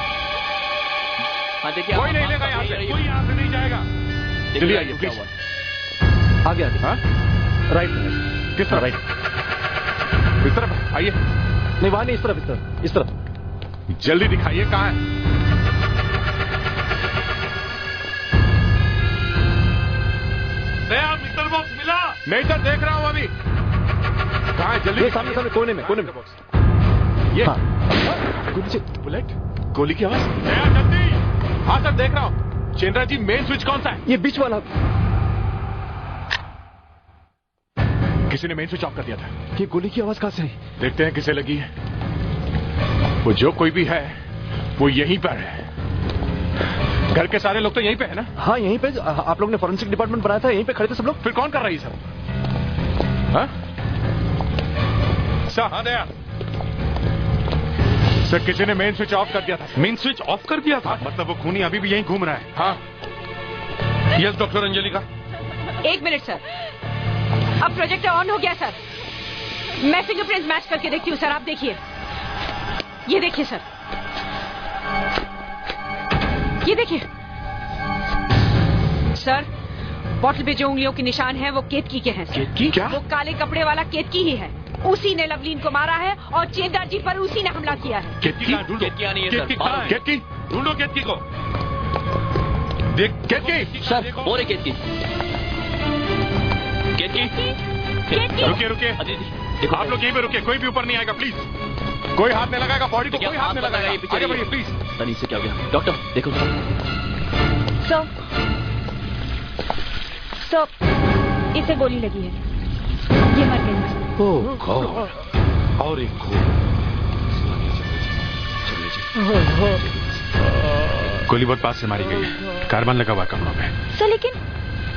हाँ देखिए, कोई नहीं लेगा यहाँ से, कोई यहाँ से नहीं जाएगा। चलिए आइए प्लीज। आगे आगे। हाँ राइट, किस तरफ? राइट, इस तरफ आइए। नहीं वहाँ नहीं, इस तरफ, इस तरफ। जल्दी दिखाइए कहाँ है। मीटर बॉक्स मिला? नहीं सर, देख रहा हूँ अभी। कहाँ है? जल्दी सामने सामने, कोने में ये बुलेट, गोली की आवाज। जल्दी। हाँ सर देख रहा हूँ। चेंद्रा जी मेन स्विच कौन सा है? ये बीच वाला। किसी ने मेन स्विच ऑफ कर दिया था। ये गोली की आवाज कहाँ से? देखते हैं किसे लगी है। वो जो कोई भी है वो यहीं पर है। घर के सारे लोग तो यहीं पे है ना? हाँ यहीं पे। आप लोग ने फॉरेंसिक डिपार्टमेंट बनाया था, यहीं पे खड़े थे सब लोग। फिर कौन कर रही सब? हाँ सर, किसी ने मेन स्विच ऑफ कर दिया था। मेन स्विच ऑफ कर दिया था? मतलब वो खूनी अभी भी यहीं घूम रहा है? हाँ। Yes doctor Anjalika. 1 minute sir, अब प्रोजेक्टर ऑन हो गया सर। मैं फिंगरप्रिंट्स मैच करके देखती हूँ सर, आप देखिए। ये देखिए सर, ये देखिए सर, बॉटल पे जो उंगलियों के निशान हैं वो केतकी के हैं। केतकी? क्या? वो काले कपड़े वाला केतकी ही है। उसी ने लवलीन को मारा है और चेंद्रा जी पर उसी ने हमला किया है। केतकी? केतकी आनी है सर। केतकी ढूंढो केतकी को। देख केतकी सर, वो रे केतकी। रुकिए रुकिए, देखो आप लोग यहीं पे रुकिए, कोई भी ऊपर नहीं आएगा प्लीज। कोई हाथ नहीं लगाएगा, बॉडी को कोई हाथ नहीं लगाएगा। आगे बढ़िए प्लीज। सनी से क्या हो गया? डॉक्टर देखो सर, इसे गोली लगी है, ये मर गई। ओह गॉड, और एक खून। गोली बहुत पास से मारी गई है, कार्बन लगा हुआ कपड़ों पे। सर लेकिन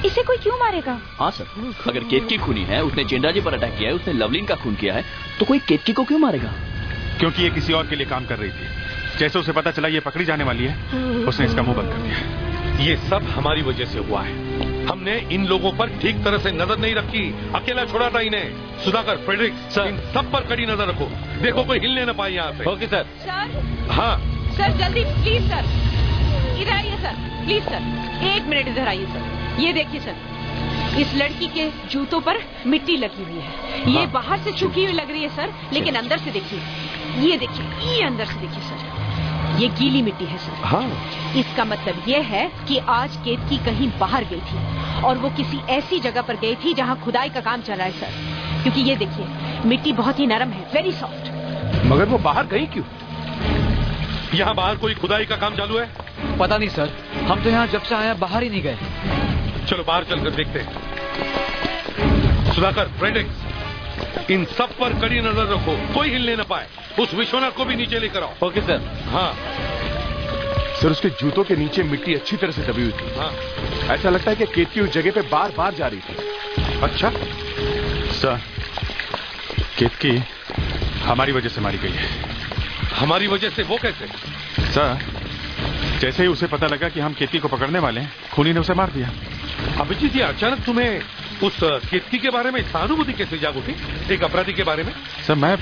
इसे कोई क्यों मारेगा? हाँ सर, अगर केतकी खूनी है, उसने चेंद्रा जी पर अटैक किया है, उसने लवलीन का खून किया है, तो कोई केतकी को क्यों मारेगा? क्योंकि ये किसी और के लिए काम कर रही थी। जैसे उसे पता चला ये पकड़ी जाने वाली है, उसने इसका मुंह बंद कर दिया। ये सब हमारी वजह से हुआ है। हमने इन लोगों पर ठीक तरह से नजर नहीं रखी, अकेला छोड़ा था इन्हें। सुधाकर, फ्रेडरिक, सर, इन सब पर कड़ी नजर रखो। देखो कोई हिलने न पाए यहाँ से। Okay sir. सर। हाँ सर जल्दी प्लीज सर, इधर आइए सर, प्लीज सर, 1 मिनट इधर आइए सर। ये देखिए सर, इस लड़की के जूतों पर मिट्टी लगी हुई है। ये बाहर से सूखी हुई लग रही है सर, लेकिन अंदर से देखिए, ये देखिए, ये अंदर से देखिए सर, ये गीली मिट्टी है सर। हाँ। इसका मतलब ये है कि आज केतकी कहीं बाहर गई थी और वो किसी ऐसी जगह पर गई थी जहाँ खुदाई का काम चल रहा है सर, क्योंकि ये देखिए मिट्टी बहुत ही नरम है, वेरी सॉफ्ट। मगर वो बाहर गई क्यों? यहाँ बाहर कोई खुदाई का काम चालू है? पता नहीं सर, हम तो यहाँ जब से आए बाहर ही नहीं गए। चलो बाहर चलकर देखते हैं। सुधाकर, फ्रेडरिक, इन सब पर कड़ी नजर रखो, कोई हिलने न पाए। उस विश्वनाथ को भी नीचे लेकर आओ। Okay sir. हाँ सर, उसके जूतों के नीचे मिट्टी अच्छी तरह से दबी हुई थी। हाँ, ऐसा लगता है कि केतकी उस जगह पे बार बार जा रही थी। अच्छा सर, केतकी हमारी वजह से मारी गई है। हमारी वजह से? वो कैसे? सर, जैसे ही उसे पता लगा कि हम केतकी को पकड़ने वाले हैं, खूनी ने उसे मार दिया। अभिजीत, ये अचानक तुम्हें उस केतकी के बारे में सहानुभूति कैसे जाग उठी, एक अपराधी के बारे में? सर, मैं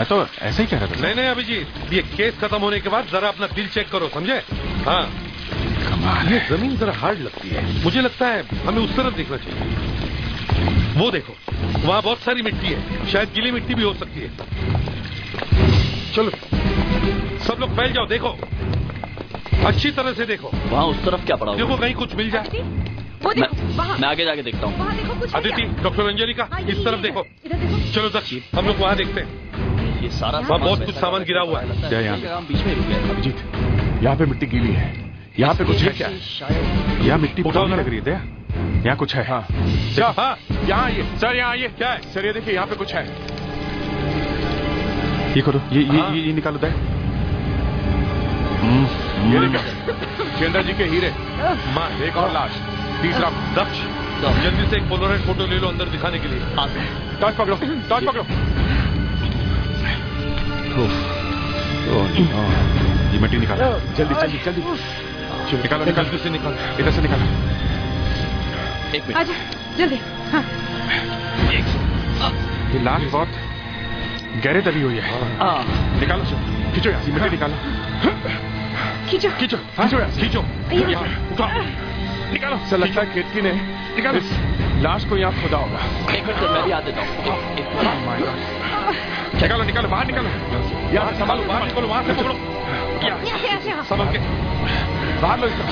तो ऐसे ही कह रहा था। नहीं नहीं अभिजीत, ये केस खत्म होने के बाद जरा अपना दिल चेक करो, समझे? हाँ, कमाल ये है। जमीन जरा हार्ड लगती है। मुझे लगता है हमें उस तरफ देखना चाहिए। वो देखो, वहाँ बहुत सारी मिट्टी है, शायद गीली मिट्टी भी हो सकती है। चलो सब लोग फैल जाओ, देखो अच्छी तरह से देखो। वहाँ उस तरफ क्या पड़ा हुआ? देखो कहीं कुछ मिल जाए। वो देखो, वहाँ। मैं आगे जाके देखता हूँ। वहाँ देखो, कुछ है अदिति, क्या? डॉक्टर अंजलिका, इस तरफ देखो। इधर देखो। चलो दक्षिण, हम लोग वहाँ देखते हैं। ये सारा वहाँ बहुत कुछ सामान गिरा हुआ है। क्या यहाँ? बीच में रुक गया। अभिजीत, यहाँ पे मिट्टी गीली है। यहाँ पे कुछ है क्या? यहाँ मिट्टी उठाओ लग रही है। यहाँ कुछ है। हाँ, हाँ, यहाँ आइए सर, यहाँ आइए। क्या है सर? ये देखिए, यहाँ पे कुछ है। ये करो, ये निकालो दे। ये देखो, चंद्रा जी के हीरे। मार, एक और लाश। तीसरा दक्ष। जल्दी से एक पोलराइड फोटो ले लो अंदर दिखाने के लिए। टॉर्च पकड़ो, टॉर्च पकड़ो। ये मिट्टी निकालो, जल्दी जल्दी जल्दी। निकालो, निकालो, से निकालो, इधर से निकालो। एक मिनट। आजा, जल्दी। हाँ। ये लाश बहुत गहरे दबी हुई है। निकालो सर, खींचो यहाँ से, मिट्टी निकालो। खींचो, खींचो, खींचो यहाँ, खींचो। उठाओ, निकालो। सर, लगता है केतकी ने निकालो इस लाश को यहाँ खोदा होगा। एक मिनट सर, मैं भी आ देता हूँ। निकालो, निकालो, बाहर निकालो। यहाँ संभालो, बाहर निकालो, वहां से पकड़ो। यहाँ संभाल के बाहर लो इसको।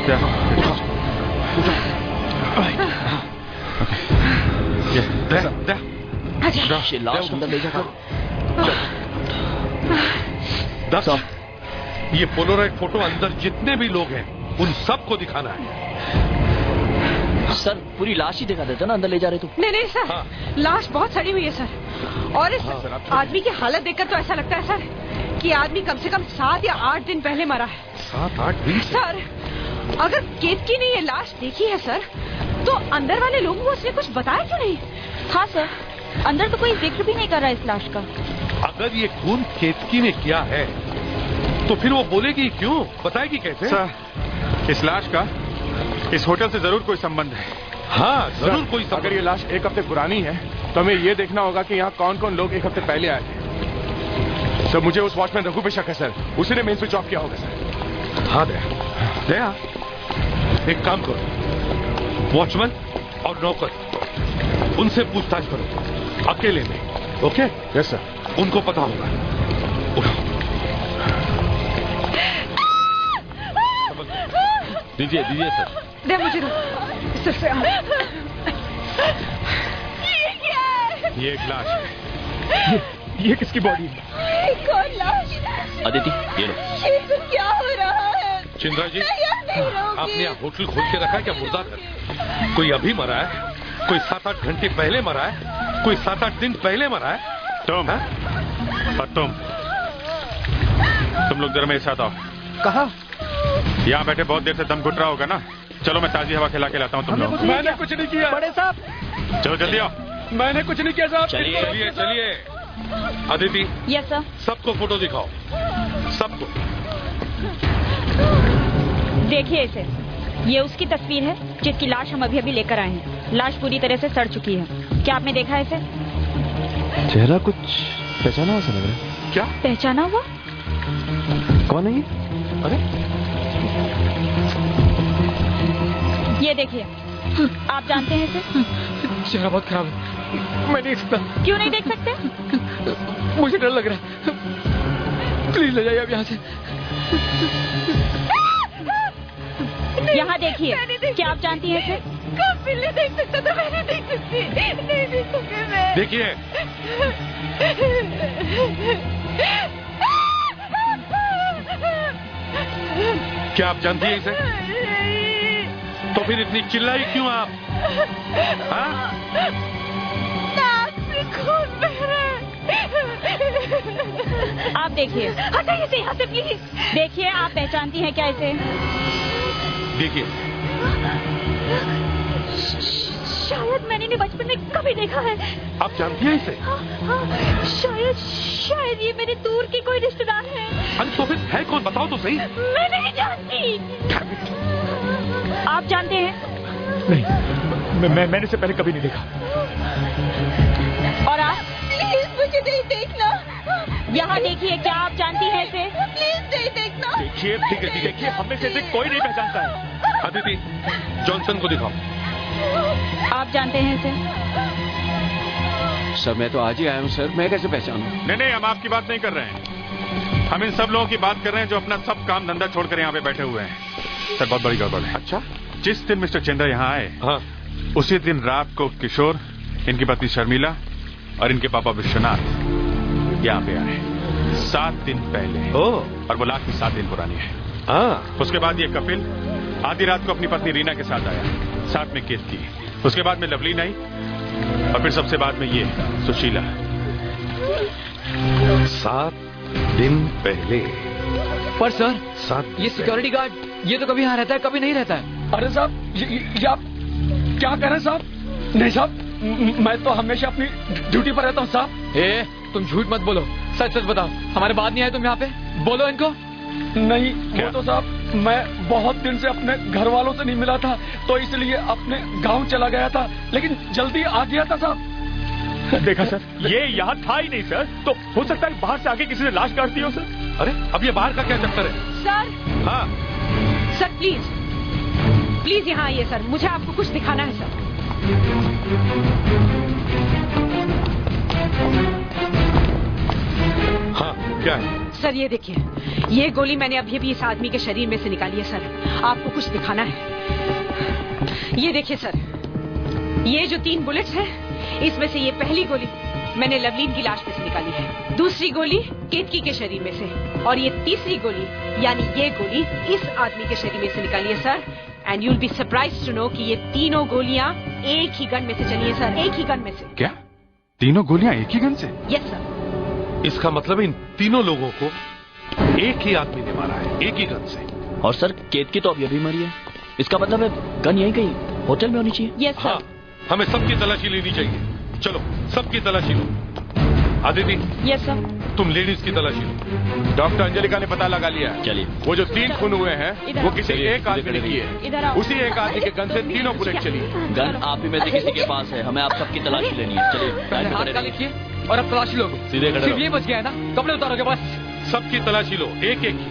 उठाओ, उठाओ। ये लाश अंदर ले जाकर। ये पोलराइड फोटो अंदर जितने भी लोग हैं उन सबको दिखाना है। सर, पूरी लाश ही दिखा देते ना, अंदर ले जा रहे तो। नहीं नहीं सर, हाँ। लाश बहुत सड़ी हुई है सर, और इस आदमी की हालत देखकर तो ऐसा लगता है सर कि आदमी कम से कम 7 या 8 दिन पहले मरा है। 7-8 दिन? सर, अगर केतकी ने ये लाश देखी है सर, तो अंदर वाले लोगों को उसने कुछ बताया क्यों नहीं? हाँ सर, अंदर तो कोई जिक्र भी नहीं कर रहा इस लाश का। अगर ये खून केतकी ने किया है तो फिर वो बोलेगी क्यों, बताएगी कैसे? सर, इस लाश का इस होटल से जरूर कोई संबंध है। हाँ, जरूर कोई संबंध। अगर ये लाश 1 हफ्ते पुरानी है तो हमें ये देखना होगा कि यहाँ कौन कौन लोग 1 हफ्ते पहले आए थे। सर, मुझे उस वॉचमैन रघु पे शक है सर, उसी ने मेन स्विच ऑफ किया होगा सर। हाँ दया, एक काम करो, वॉचमैन और नौकर उनसे पूछताछ करो अकेले में। ओके? Yes sir. उनको पता होगा। उठाओ। दीजिए दीजिए सर। दे मुझे दो। ये क्या है? ये एक लाश है। ये किसकी बॉडी है? कौन लाश? अदिति, ये लो। ये तो क्या हो रहा है? चिंद्रा जी, आपने यहाँ होटल खोल के रखा है क्या मुर्दा कर? कोई अभी मरा है, कोई 7-8 घंटे पहले मरा है, कोई 7-8 दिन पहले मरा है। तुम और तुम लोग जरा मेरे साथ आओ। कहा? यहाँ बैठे बहुत देर से दम घुट रहा होगा ना, चलो मैं ताजी हवा खिला के लाता हूँ तुम लोग। मैंने कुछ नहीं किया बड़े साहब। चलो जल्दी आओ। मैंने कुछ नहीं किया साहब। चलिए चलिए चलिए। Aditi, yes sir. सबको फोटो दिखाओ, सबको। देखिए इसे, ये उसकी तस्वीर है जिसकी लाश हम अभी अभी लेकर आए हैं। लाश पूरी तरह से सड़ चुकी है। क्या आपने देखा है इसे? चेहरा कुछ पहचाना हुआ सा लग रहा है। क्या पहचाना हुआ? कौन है ये? अरे ये देखिए, आप जानते हैं इसे? चेहरा बहुत खराब है, मैं नहीं देख सकता। क्यों नहीं देख सकते? मुझे डर लग रहा है, प्लीज ले जाइए अब यहाँ से। यहाँ देखिए, क्या आप जानती हैं इसे? कभी नहीं देख सकता तो मैं नहीं देख सकती, नहीं देख सकती मैं। देखिए, क्या आप जानती हैं इसे? तो फिर इतनी चिल्लाई क्यों आप? हाँ? नाक से खून बह रहा है। आप देखिए, हटाइए इसे यहाँ से प्लीज। देखिए, आप पहचानती हैं क्या इसे? देखिए, शायद मैंने इन्हें बचपन में कभी देखा है। आप जानती हैं इसे? शायद ये मेरे दूर के कोई रिश्तेदार है। अरे तो फिर है कौन, बताओ तो सही। मैं नहीं जानती। आप जानते हैं? नहीं, मैंने इसे पहले कभी नहीं देखा। और आप? प्लीज मुझे नहीं देखना। यहाँ देखिए, क्या आप जानती हैं इसे? प्लीज नहीं देखना। देखिए, ठीक है, देखिए, हमें से इसे कोई नहीं पहचानता है। अदिति, जॉनसन को दिखाओ। आप जानते हैं इसे? सर मैं तो आज ही आया हूँ सर, मैं कैसे पहचानूं? नहीं, हम आपकी बात नहीं कर रहे हैं। हम इन सब लोगों की बात कर रहे हैं जो अपना सब काम धंधा छोड़कर यहाँ पे बैठे हुए हैं। सर बहुत बड़ी गड़बड़ है। अच्छा, जिस दिन मिस्टर चंद्रा यहाँ आए, हाँ, उसी दिन रात को किशोर, इनकी पत्नी शर्मिला और इनके पापा विश्वनाथ यहाँ पे आए 7 दिन पहले। और वो लाश भी 7 दिन पुरानी है। हाँ। उसके बाद ये कपिल आधी रात को अपनी पत्नी रीना के साथ आया, साथ में केत की। उसके बाद में लवलीन आई और फिर सबसे बाद में ये सुशीला। 7 दिन पहले। पर सर, 7 ये सिक्योरिटी गार्ड, ये तो कभी यहाँ रहता है, कभी नहीं रहता है। अरे साहब, ये आप क्या कह रहे हैं साहब? नहीं साहब, मैं तो हमेशा अपनी ड्यूटी पर रहता हूँ साहब। तुम झूठ मत बोलो, सच सच बताओ, हमारे बाद नहीं आए तुम यहाँ पे? बोलो इनको। नहीं, वो तो साहब मैं बहुत दिन से अपने घर वालों से नहीं मिला था, तो इसलिए अपने गांव चला गया था, लेकिन जल्दी आ गया था साहब। देखा सर, ये यहाँ था ही नहीं सर, तो हो सकता है बाहर से आके किसी ने लाश काट दी हो सर। अरे अब ये बाहर का क्या चक्कर है? सर, हाँ सर प्लीज यहाँ आइए सर, मुझे आपको कुछ दिखाना है सर। हाँ, क्या है? सर ये देखिए, ये गोली मैंने अभी अभी इस आदमी के शरीर में से निकाली है सर, आपको कुछ दिखाना है। ये देखिए सर, ये जो 3 बुलेट्स हैं, इसमें से ये पहली गोली मैंने लवलीन की लाश में से निकाली है, दूसरी गोली केतकी के शरीर में से, और ये तीसरी गोली यानी ये गोली इस आदमी के शरीर में से निकाली है sir. And you'll be surprised to know कि ये तीनों गोलियां एक ही गन में से चली है सर, एक ही गन में से। क्या? तीनों गोलियां एक ही गन से? Yes sir. इसका मतलब इन तीनों लोगों को एक ही आदमी ने मारा है, एक ही गन से। और सर केतकी तो अभी मरी है, इसका मतलब है गन यहीं कहीं होटल में होनी चाहिए। Yes sir. हाँ, हमें सबकी तलाशी लेनी चाहिए। चलो सबकी तलाशी लो। Aditi, yes sir. तुम लेडीज की तलाशी लो। डॉक्टर अंजलिका ने पता लगा लिया है। चलिए। वो जो 3 खून हुए हैं वो किसी एक आदमी ने किए इधर हैं। आओ। उसी एक आदमी के गन से तीनों बुलेट चली है। गन आप ही में से किसी के पास है, हमें आप सबकी तलाशी लेनी है। चलिए पहले हाथ का लिखिए और अब तलाशी लोगे। सीधे खड़े सिर्फ रहो। ये बच गया है ना, कपड़े उतारोगे बस। सबकी तलाशी लो, एक एक की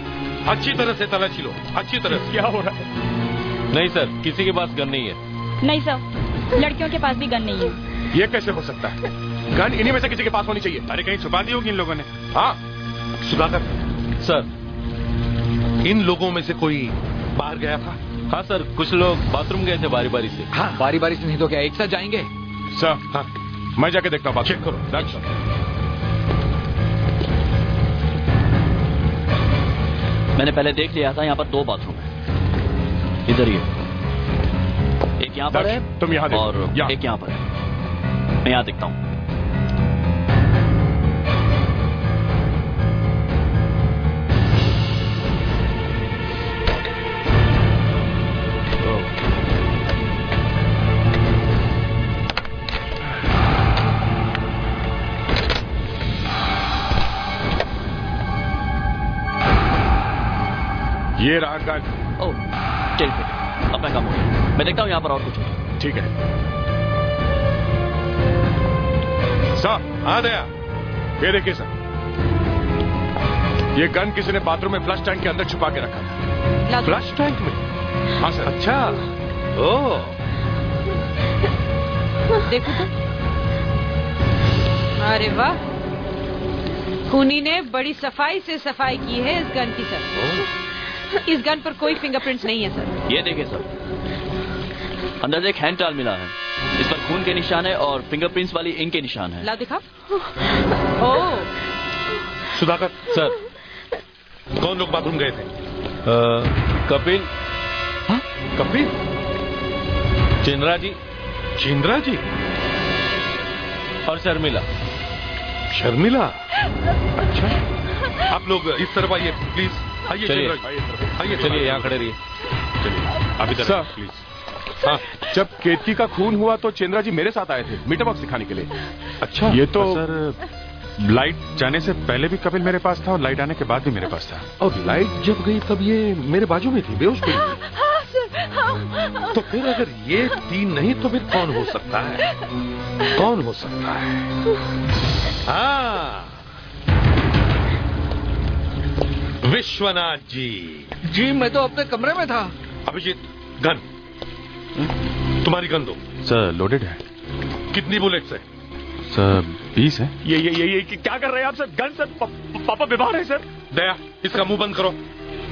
अच्छी तरह से तलाशी लो, अच्छी तरह से। क्या हो रहा है? नहीं सर, किसी के पास गन नहीं है। नहीं सर, लड़कियों के पास भी गन नहीं है। ये कैसे हो सकता है? गन इन्हीं में से किसी के पास होनी चाहिए। अरे कहीं छुपा दी होगी इन लोगों ने। हाँ सुधाकर सर, इन लोगों में से कोई बाहर गया था? हाँ सर, कुछ लोग बाथरूम गए थे बारी बारी से। हाँ, बारी बारी से नहीं तो क्या एक साथ जाएंगे? सर, हाँ मैं जाके देखता हूँ। चेक करो। मैंने पहले देख लिया था, यहाँ पर 2 बाथरूम है। इधर ये एक यहाँ पर है, तुम यहाँ देखो। और यहाँ। एक यहाँ पर है। मैं यहाँ देखता हूँ। ये रहा गन। ओह ठीक है, अपना काम हो गया। मैं देखता हूँ यहाँ पर और कुछ हो। ठीक है सर। हाँ दया, ये देखिए सर, ये गन किसी ने बाथरूम में फ्लश टैंक के अंदर छुपा के रखा था। फ्लश टैंक में? हाँ सर। अच्छा, ओह देखो तो। अरे वाह, खूनी ने बड़ी सफाई से सफाई की है इस गन की सर। इस गन पर कोई फिंगरप्रिंट्स नहीं है सर। ये देखिए सर, अंदर से एक हैंड टाल मिला है। इस पर खून के निशान है और फिंगरप्रिंट्स वाली इंक के निशान है। ला दिखा। ओह सुधाकर सर, कौन लोग बाथरूम गए थे? कपिल। हाँ? कपिल? चिंद्रा जी। चिंद्रा जी और शर्मिला। शर्मिला? अच्छा, आप लोग इस तरफ आइए प्लीज। आइए चलिए, आइए, चलिए यहाँ खड़े रहिए। चलिए आप इधर सर प्लीज। हाँ, जब केतकी का खून हुआ तो चंद्रा जी मेरे साथ आए थे मीटर बॉक्स दिखाने के लिए। अच्छा, ये तो सर लाइट जाने से पहले भी कपिल मेरे पास था और लाइट आने के बाद भी मेरे पास था। और लाइट जब गई तब ये मेरे बाजू में थी, बेहोश पड़ी थी। हाँ सर, हाँ। तो फिर अगर ये तीन नहीं तो फिर कौन हो सकता है? कौन हो सकता है? हाँ, विश्वनाथ जी। जी मैं तो अपने कमरे में था। अभिजीत, गन। तुम्हारी गन दो। सर लोडेड है। कितनी बुलेट्स है? सर 20 है। ये क्या कर रहे हैं आप सर? गन सर, पापा बीमार है सर। दया, इसका मुंह बंद करो,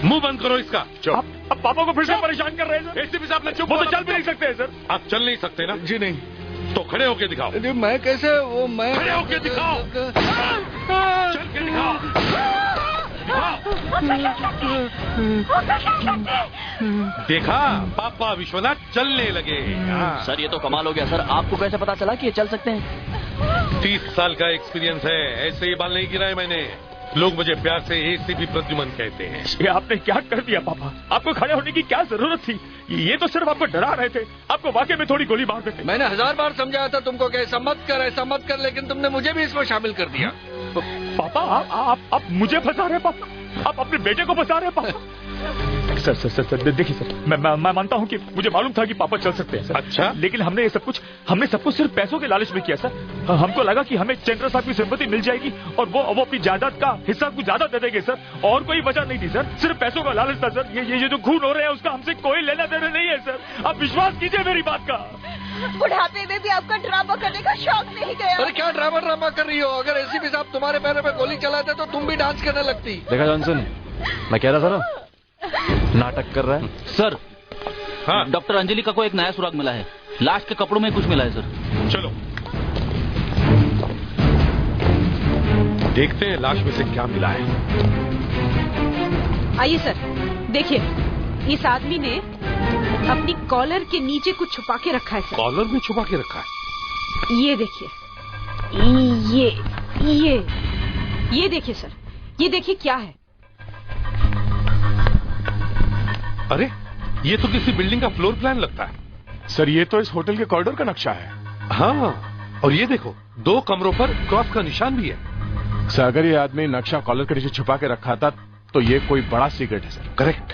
मुंह बंद करो इसका। अब पापा को फिर से परेशान कर रहे हैं सर। एसीपी साहब ने चुप। वो तो चल भी नहीं सकते हैं सर। आप चल नहीं सकते ना? जी नहीं। तो खड़े होके दिखाओ। जी मैं कैसे? वो मैं खड़े होके दिखाओ। चल के दिखाओ। देखा, पापा विश्वनाथ चलने लगे। सर ये तो कमाल हो गया सर, आपको कैसे पता चला कि ये चल सकते हैं? 30 साल का एक्सपीरियंस है, ऐसे ही बाल नहीं गिराए मैंने। लोग मुझे प्यार से एसीपी प्रद्युमन कहते हैं। ये आपने क्या कर दिया पापा? आपको खड़े होने की क्या जरूरत थी? ये तो सिर्फ आपको डरा रहे थे, आपको वाकई में थोड़ी गोली मार देते। मैंने 1000 बार समझाया था तुमको कि ऐसा मत कर, लेकिन तुमने मुझे भी इसमें शामिल कर दिया। पापा आप मुझे फंसा रहे पापा? आप अपने बेटे को फंसा रहे पापा? सर देखिए सर, मैं मानता हूँ कि मुझे मालूम था कि पापा चल सकते हैं सर। अच्छा, लेकिन हमने सब कुछ सिर्फ पैसों के लालच में किया सर। हमको लगा कि हमें चंद्र साहब की संपत्ति मिल जाएगी और वो अपनी जायदाद का हिस्सा कुछ ज्यादा दे देंगे सर। और कोई वजह नहीं थी सर, सिर्फ पैसों का लालच था सर। ये जो खून हो रहे हैं उसका हमसे कोई लेना देना नहीं है सर। आप विश्वास कीजिए मेरी बात का। बुढ़ापे में भी आपका ड्रामा करने का शौक नहीं गया। अरे क्या ड्रामा कर रही हो? अगर एसीपी साहब तुम्हारे पैरों पे गोली चलाते तो तुम भी डांस करने लगती। देखा जॉनसन, मैं कह रहा था ना, नाटक कर रहा है। सर, हाँ, डॉक्टर अंजलि का कोई एक नया सुराग मिला है। लाश के कपड़ों में कुछ मिला है सर। चलो देखते हैं लाश में से क्या मिला है। आइए सर, देखिए इस आदमी ने अपनी कॉलर के नीचे कुछ छुपा के रखा है सर। कॉलर में छुपा के रखा है? ये देखिए, ये देखिए सर, ये देखिए क्या है। अरे ये तो किसी बिल्डिंग का फ्लोर प्लान लगता है। सर ये तो इस होटल के कॉरिडोर का नक्शा है। हाँ, और ये देखो 2 कमरों पर क्रॉस का निशान भी है। सर अगर ये आदमी नक्शा कॉलर के नीचे छुपा के रखा था तो ये कोई बड़ा सीक्रेट है सर। करेक्ट,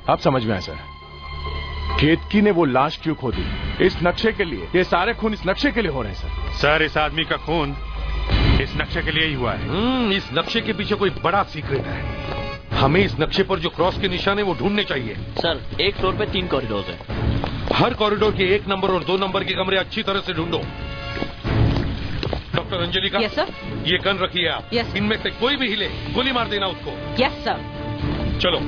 आप समझ में आए सर। केतकी ने वो लाश क्यों खोदी? इस नक्शे के लिए। ये सारे खून इस नक्शे के लिए हो रहे हैं सर। सर इस आदमी का खून इस नक्शे के लिए ही हुआ है। इस नक्शे के पीछे कोई बड़ा सीक्रेट है। हमें इस नक्शे पर जो क्रॉस के निशान है वो ढूंढने चाहिए। सर एक फ्लोर पे 3 कॉरिडोर है। हर कॉरिडोर के 1 नंबर और 2 नंबर के कमरे अच्छी तरह से ढूंढो। डॉक्टर अंजलि का? Yes sir. ये गन रखिए आप। यस। इनमें से कोई भी हिले गोली मार देना उसको। Yes sir. चलो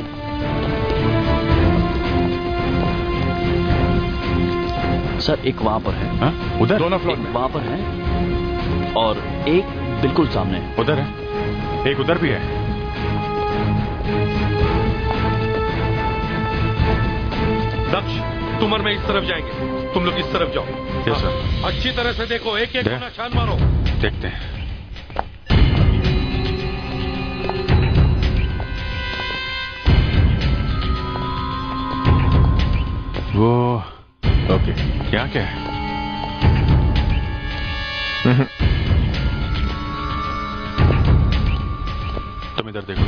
सर एक वहां पर है। हाँ? उधर दोनों फ्लोर में वहां पर है और एक बिल्कुल सामने है। उधर है, एक उधर भी है। दक्ष, तुम और मैं इस तरफ जाएंगे, तुम लोग इस तरफ जाओ। Yes sir. अच्छी तरह से देखो, एक एक कोना छान मारो। देखते हैं। वो ओके, यहाँ क्या है? तुम इधर देखो।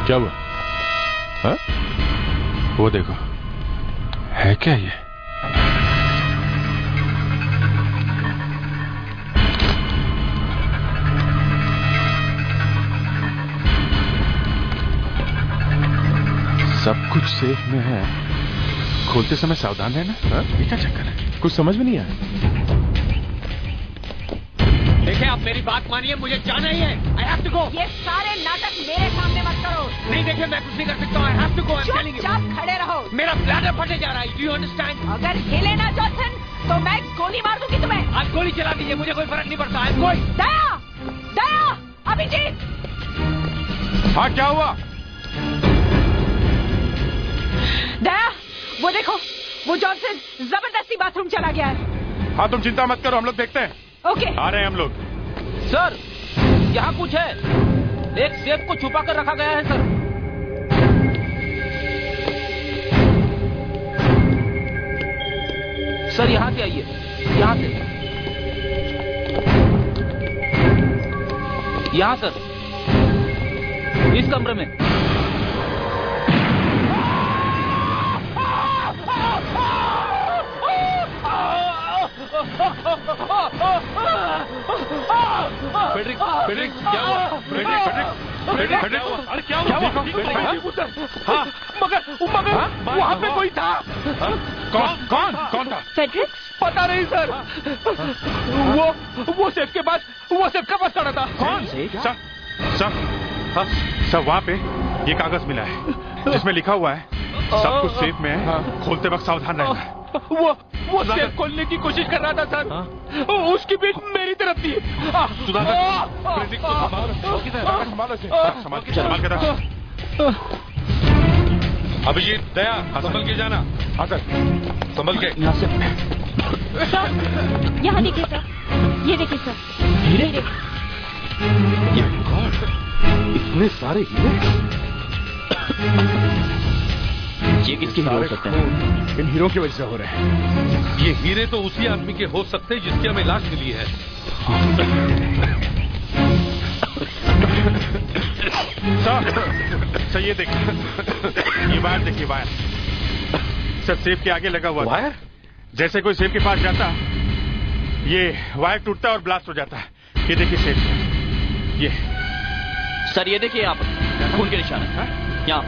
क्या हुआ? हाँ? वो देखो, है क्या ये? सब कुछ सेफ में है। खोलते समय सावधान रहना। हाँ? ये क्या चक्कर है? कुछ समझ में नहीं आया। देखिए, आप मेरी बात मानिए, मुझे जाना ही है। I have to go. ये सारे नाटक मेरे सामने मत करो। नहीं, देखिए, मैं कुछ नहीं कर सकता। I have to go. I'm telling you. चुपचाप खड़े रहो। मेरा ब्लैडर फटे जा रहा है। Do you understand? अगर हिले ना जॉनसन, तो मैं गोली मार दूंगी तुम्हें। आप गोली चला दीजिए, मुझे कोई फर्क नहीं पड़ता। I'm going. दया, दया, अभिजीत। हाँ, क्या हुआ? दया, वो देखो, वो जॉनसन जबरदस्ती बाथरूम चला गया है। हाँ, तुम चिंता मत करो, हम लोग देखते हैं। ओके। आ रहे हैं हम लोग। सर, यहाँ कुछ है। एक सेफ को छुपा कर रखा गया है सर। सर, यहाँ से आइए, यहाँ से। यहाँ सर, इस कमरे में। फेडरिक, क्या हुआ? फेडरिक, अरे क्या हुआ? हाँ, मगर वहाँ पे कोई था। कौन था? फेडरिक? पता नहीं सर। वो सेफ के पास खड़ा था। कौन? सर, वहाँ पे ये कागज मिला है जिसमें लिखा हुआ है सब कुछ सेफ में है, खोलते वक्त सावधान रहना। वो सेफ खोलने की कोशिश कर रहा था सर। उसकी पीठ मेरी तरफ थी। संभाल के रख। अभिजीत, दया, संभल के जाना। हाँ सर, संभल के। सर, यहाँ देखिए सर, ये देखिए सर, ये इतने सारे हीरे। ये किसके हीरे हो सकते हैं? इन हीरों की वजह से हो रहे हैं। ये हीरे तो उसी आदमी के हो सकते हैं जिसकी हमें लाश मिली है। सर, ये देखिए, ये वायर देखिए, वायर सर सेफ के आगे लगा हुआ। वायर? जैसे कोई सेफ के पास जाता, ये वायर टूटता और ब्लास्ट हो जाता है। ये देखिए सेफ, ये सर, ये देखिए, यहाँ पर खून के निशान है। यहाँ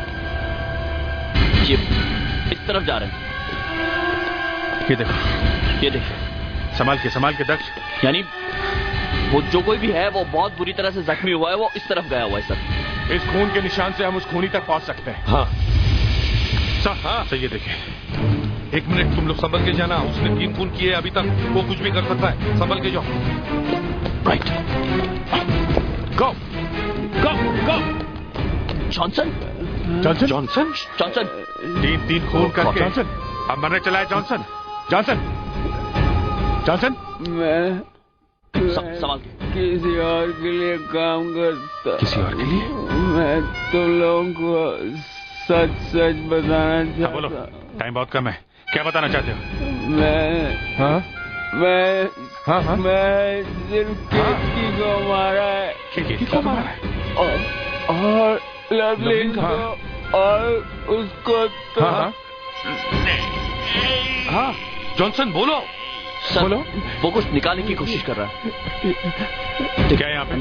ये इस तरफ जा रहे हैं। ये देखो, संभाल के दक्ष। यानी वो जो कोई भी है वो बहुत बुरी तरह से जख्मी हुआ है, वो इस तरफ गया हुआ है सर। इस खून के निशान से हम उस खूनी तक पहुंच सकते हैं। हाँ सर, ये देखिए। एक मिनट, तुम लोग संभल के जाना। उसने 3 खून किए अभी तक, वो कुछ भी कर सकता है। संभल के जाओ। राइट, गो। जॉनसन। 3 खून करके अब मरने चला है जॉनसन। मैं संभाल के। किसी और के लिए काम करता। किसी और के लिए? मैं तुम लोगों को सच बताना चाहता। बोलो, टाइम बहुत कम है। क्या बताना चाहते हो? मैं सिर्फ किसी को मारा है। किसी को मारा है? और लवलिन को और उसको तो। हाँ, जॉनसन, बोलो। सर, बोलो। वो कुछ निकालने की कोशिश कर रहा है। क्या है यहाँ पे?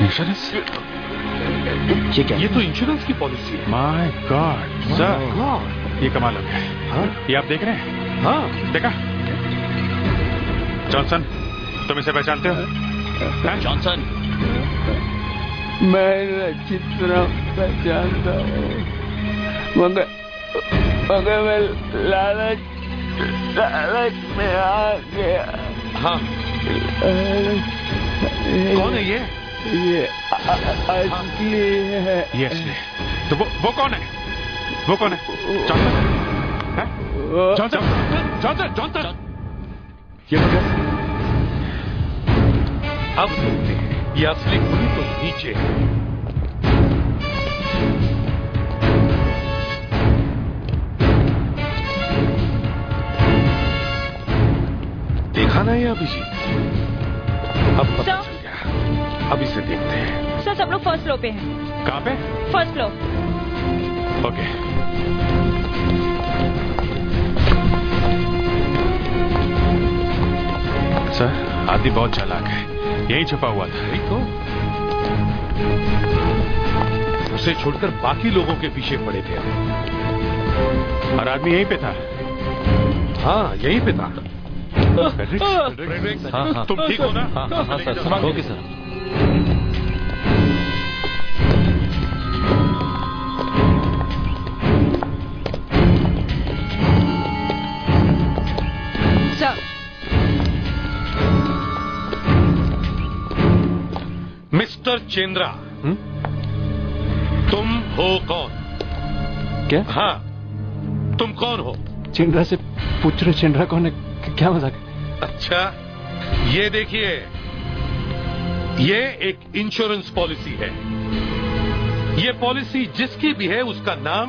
इंश्योरेंस? ये क्या? ये तो इंश्योरेंस की पॉलिसी है। माय गॉड सर, ये कमाल हो गया। ये आप देख रहे हैं? हाँ, देखा? जॉनसन, तुम इसे पहचानते हो? जॉनसन, मैं अच्छी तरह पहचानता हूँ, मगर मैं लालच में आ गया। हाँ, कौन है ये? ये असली है। ये असली। तो वो कौन है? जॉनसन? ये तो अब सुनते हैं, ये असली खूनी तो नीचे है। देखा ना ये अभिजीत, अब पता चल गया। अब इसे देखते हैं। सर सब लोग फर्स्ट फ्लोर पे हैं। कहाँ पे? First floor. ओके। सर आदमी बहुत चालाक है, यही छुपा हुआ था। नहीं तो उसे छोड़कर बाकी लोगों के पीछे पड़े थे हम। और आदमी यहीं पे था। हाँ यहीं पे था। हाँ तुम ठीक हो ना? हाँ सर, ओके सर। मिस्टर चेंद्रा, तुम हो कौन? क्या? हाँ, तुम कौन हो? चेंद्रा से पूछ रहे, चेंद्रा कौन है? क्या मजाक है? अच्छा, ये देखिए, ये एक इंश्योरेंस पॉलिसी है। ये पॉलिसी जिसकी भी है उसका नाम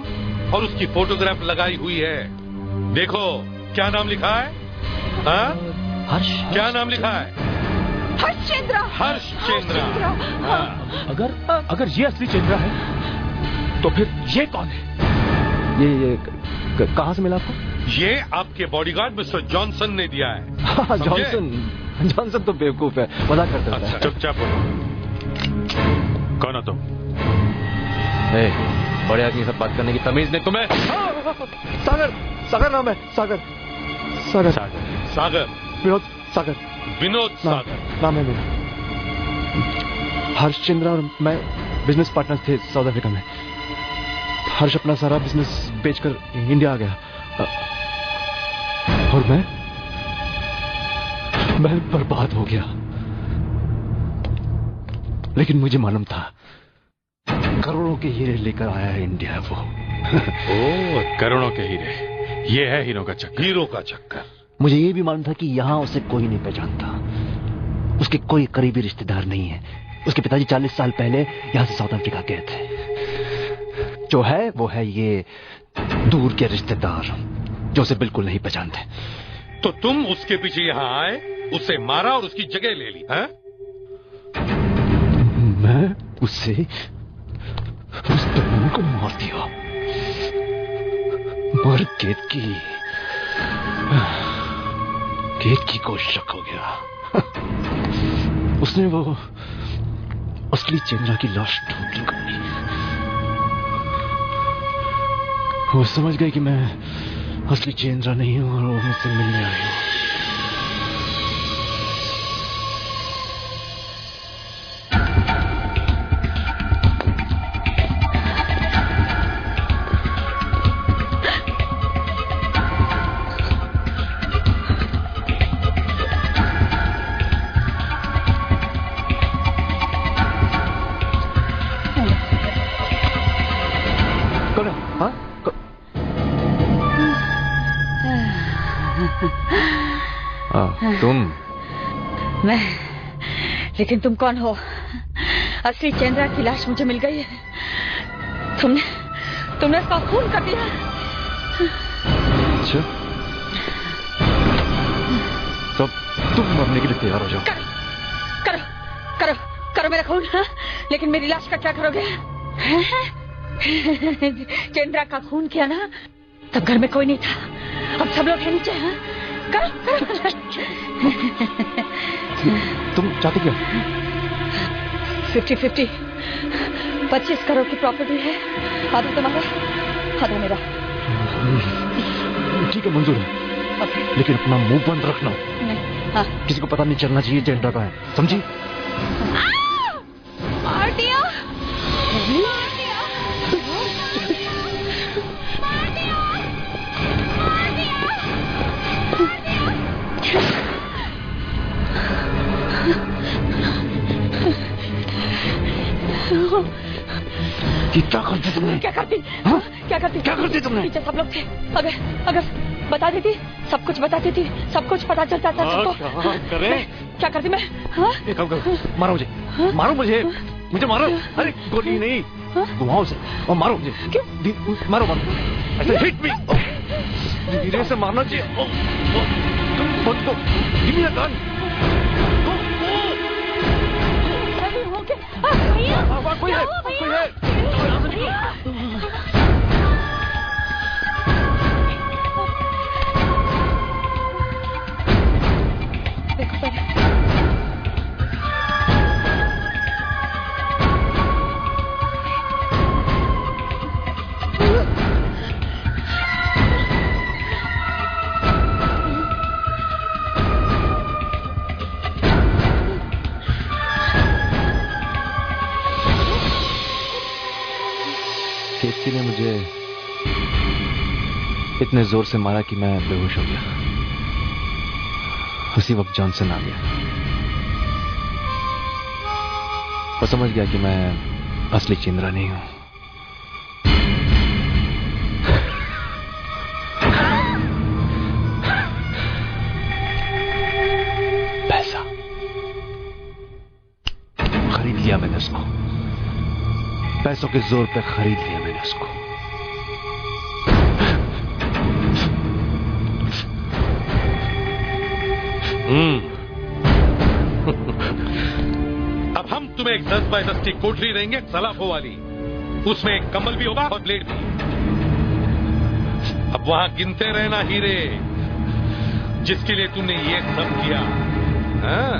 और उसकी फोटोग्राफ लगाई हुई है। देखो, क्या नाम लिखा है? हाँ? हर्ष। क्या नाम लिखा है? हर्ष चेंद्रा। हर्ष चेंद्रा। हाँ। अगर ये असली चेंद्रा है तो फिर ये कौन है? ये कहाँ से मिला आपको? ये आपके बॉडीगार्ड मिस्टर जॉनसन ने दिया है। जॉनसन तो बेवकूफ है, मजाक करते हैं। अच्छा, चुपचाप बोलो। कौन हो तुम? बड़े आदमी सब बात करने की तमीज नहीं तुम्हें? सागर नाम है। सागर विनोद सागर नाम है मेरा। हर्ष चंद्रा और मैं बिजनेस पार्टनर थे साउथ अफ्रीका में। हर्ष अपना सारा बिजनेस बेचकर इंडिया आ गया और मैं बर्बाद हो गया। लेकिन मुझे मालूम था करोड़ों के हीरे लेकर आया है इंडिया वो। ओह, करोड़ों के हीरे, ये है हीरो का चक्कर। हीरो का चक्कर। मुझे ये भी मालूम था कि यहाँ उसे कोई नहीं पहचानता। उसके कोई करीबी रिश्तेदार नहीं है। उसके पिताजी 40 साल पहले यहाँ से साउथ अफ्रीका गए थे। जो है वो है ये दूर के रिश्तेदार जो उसे बिल्कुल नहीं पहचानते। तो तुम उसके पीछे यहाँ आए, उसे मारा और उसकी जगह ले ली, हैं? मैं उस दोनों को मार दिया मगर केतकी को शक हो गया। उसने वो असली चेंद्रा की लाश ढूंढ निकाली। वो समझ गई कि मैं असली चेंद्रा नहीं हूं और वो मुझसे मिलने आई हूं। तुम? मैं? लेकिन तुम कौन हो? असली चेंद्रा की लाश मुझे मिल गई है। तुमने उसका खून कर दिया। अच्छा, तो तुम मरने के लिए तैयार हो जाओ। करो मेरा खून। हाँ? लेकिन मेरी लाश का क्या करोगे? चेंद्रा का खून किया ना, तब घर में कोई नहीं था। अब सब लोग हैं नीचे। हाँ? करो। तुम चाहते क्या? 50-50, 25 करोड़ की प्रॉपर्टी है। आधा तुम्हारा, आधा मेरा। ठीक है, मंजूर है। लेकिन अपना मुंह बंद रखना। हाँ। किसी को पता नहीं चलना चाहिए चेंद्रा का है, समझी? मार दिया। क्या करती तुमने? क्या करती तुमने? पीछे सब लोग थे। अगर बता देती, सब कुछ बता देती, सब कुछ पता चलता था सबको। क्या करती मैं? हाँ? एक काम करो, मारो मुझे। हाँ? मारो मुझे मारो। अरे गोली नहीं, घुमाओ उसे और मारो मुझे। क्यों? मारो ऐसे हिट मी। धीरे से मारना चाहिए। Give me a gun. भैया कोई है, कोई है। केतकी ने मुझे इतने जोर से मारा कि मैं बेहोश हो गया। उसी वक्त जॉनसन आ गया। वो समझ गया कि मैं असली चिंद्रा नहीं हूं। पैसा खरीद लिया मैंने उसको। पैसों के जोर पे खरीद लिया मैंने उसको। अब हम तुम्हें एक 10 बाय 10 की कोठरी देंगे, सलाखों वाली। उसमें एक कम्बल भी होगा और ब्लेड भी। अब वहां गिनते रहना हीरे, जिसके लिए तुमने ये सब किया। हाँ?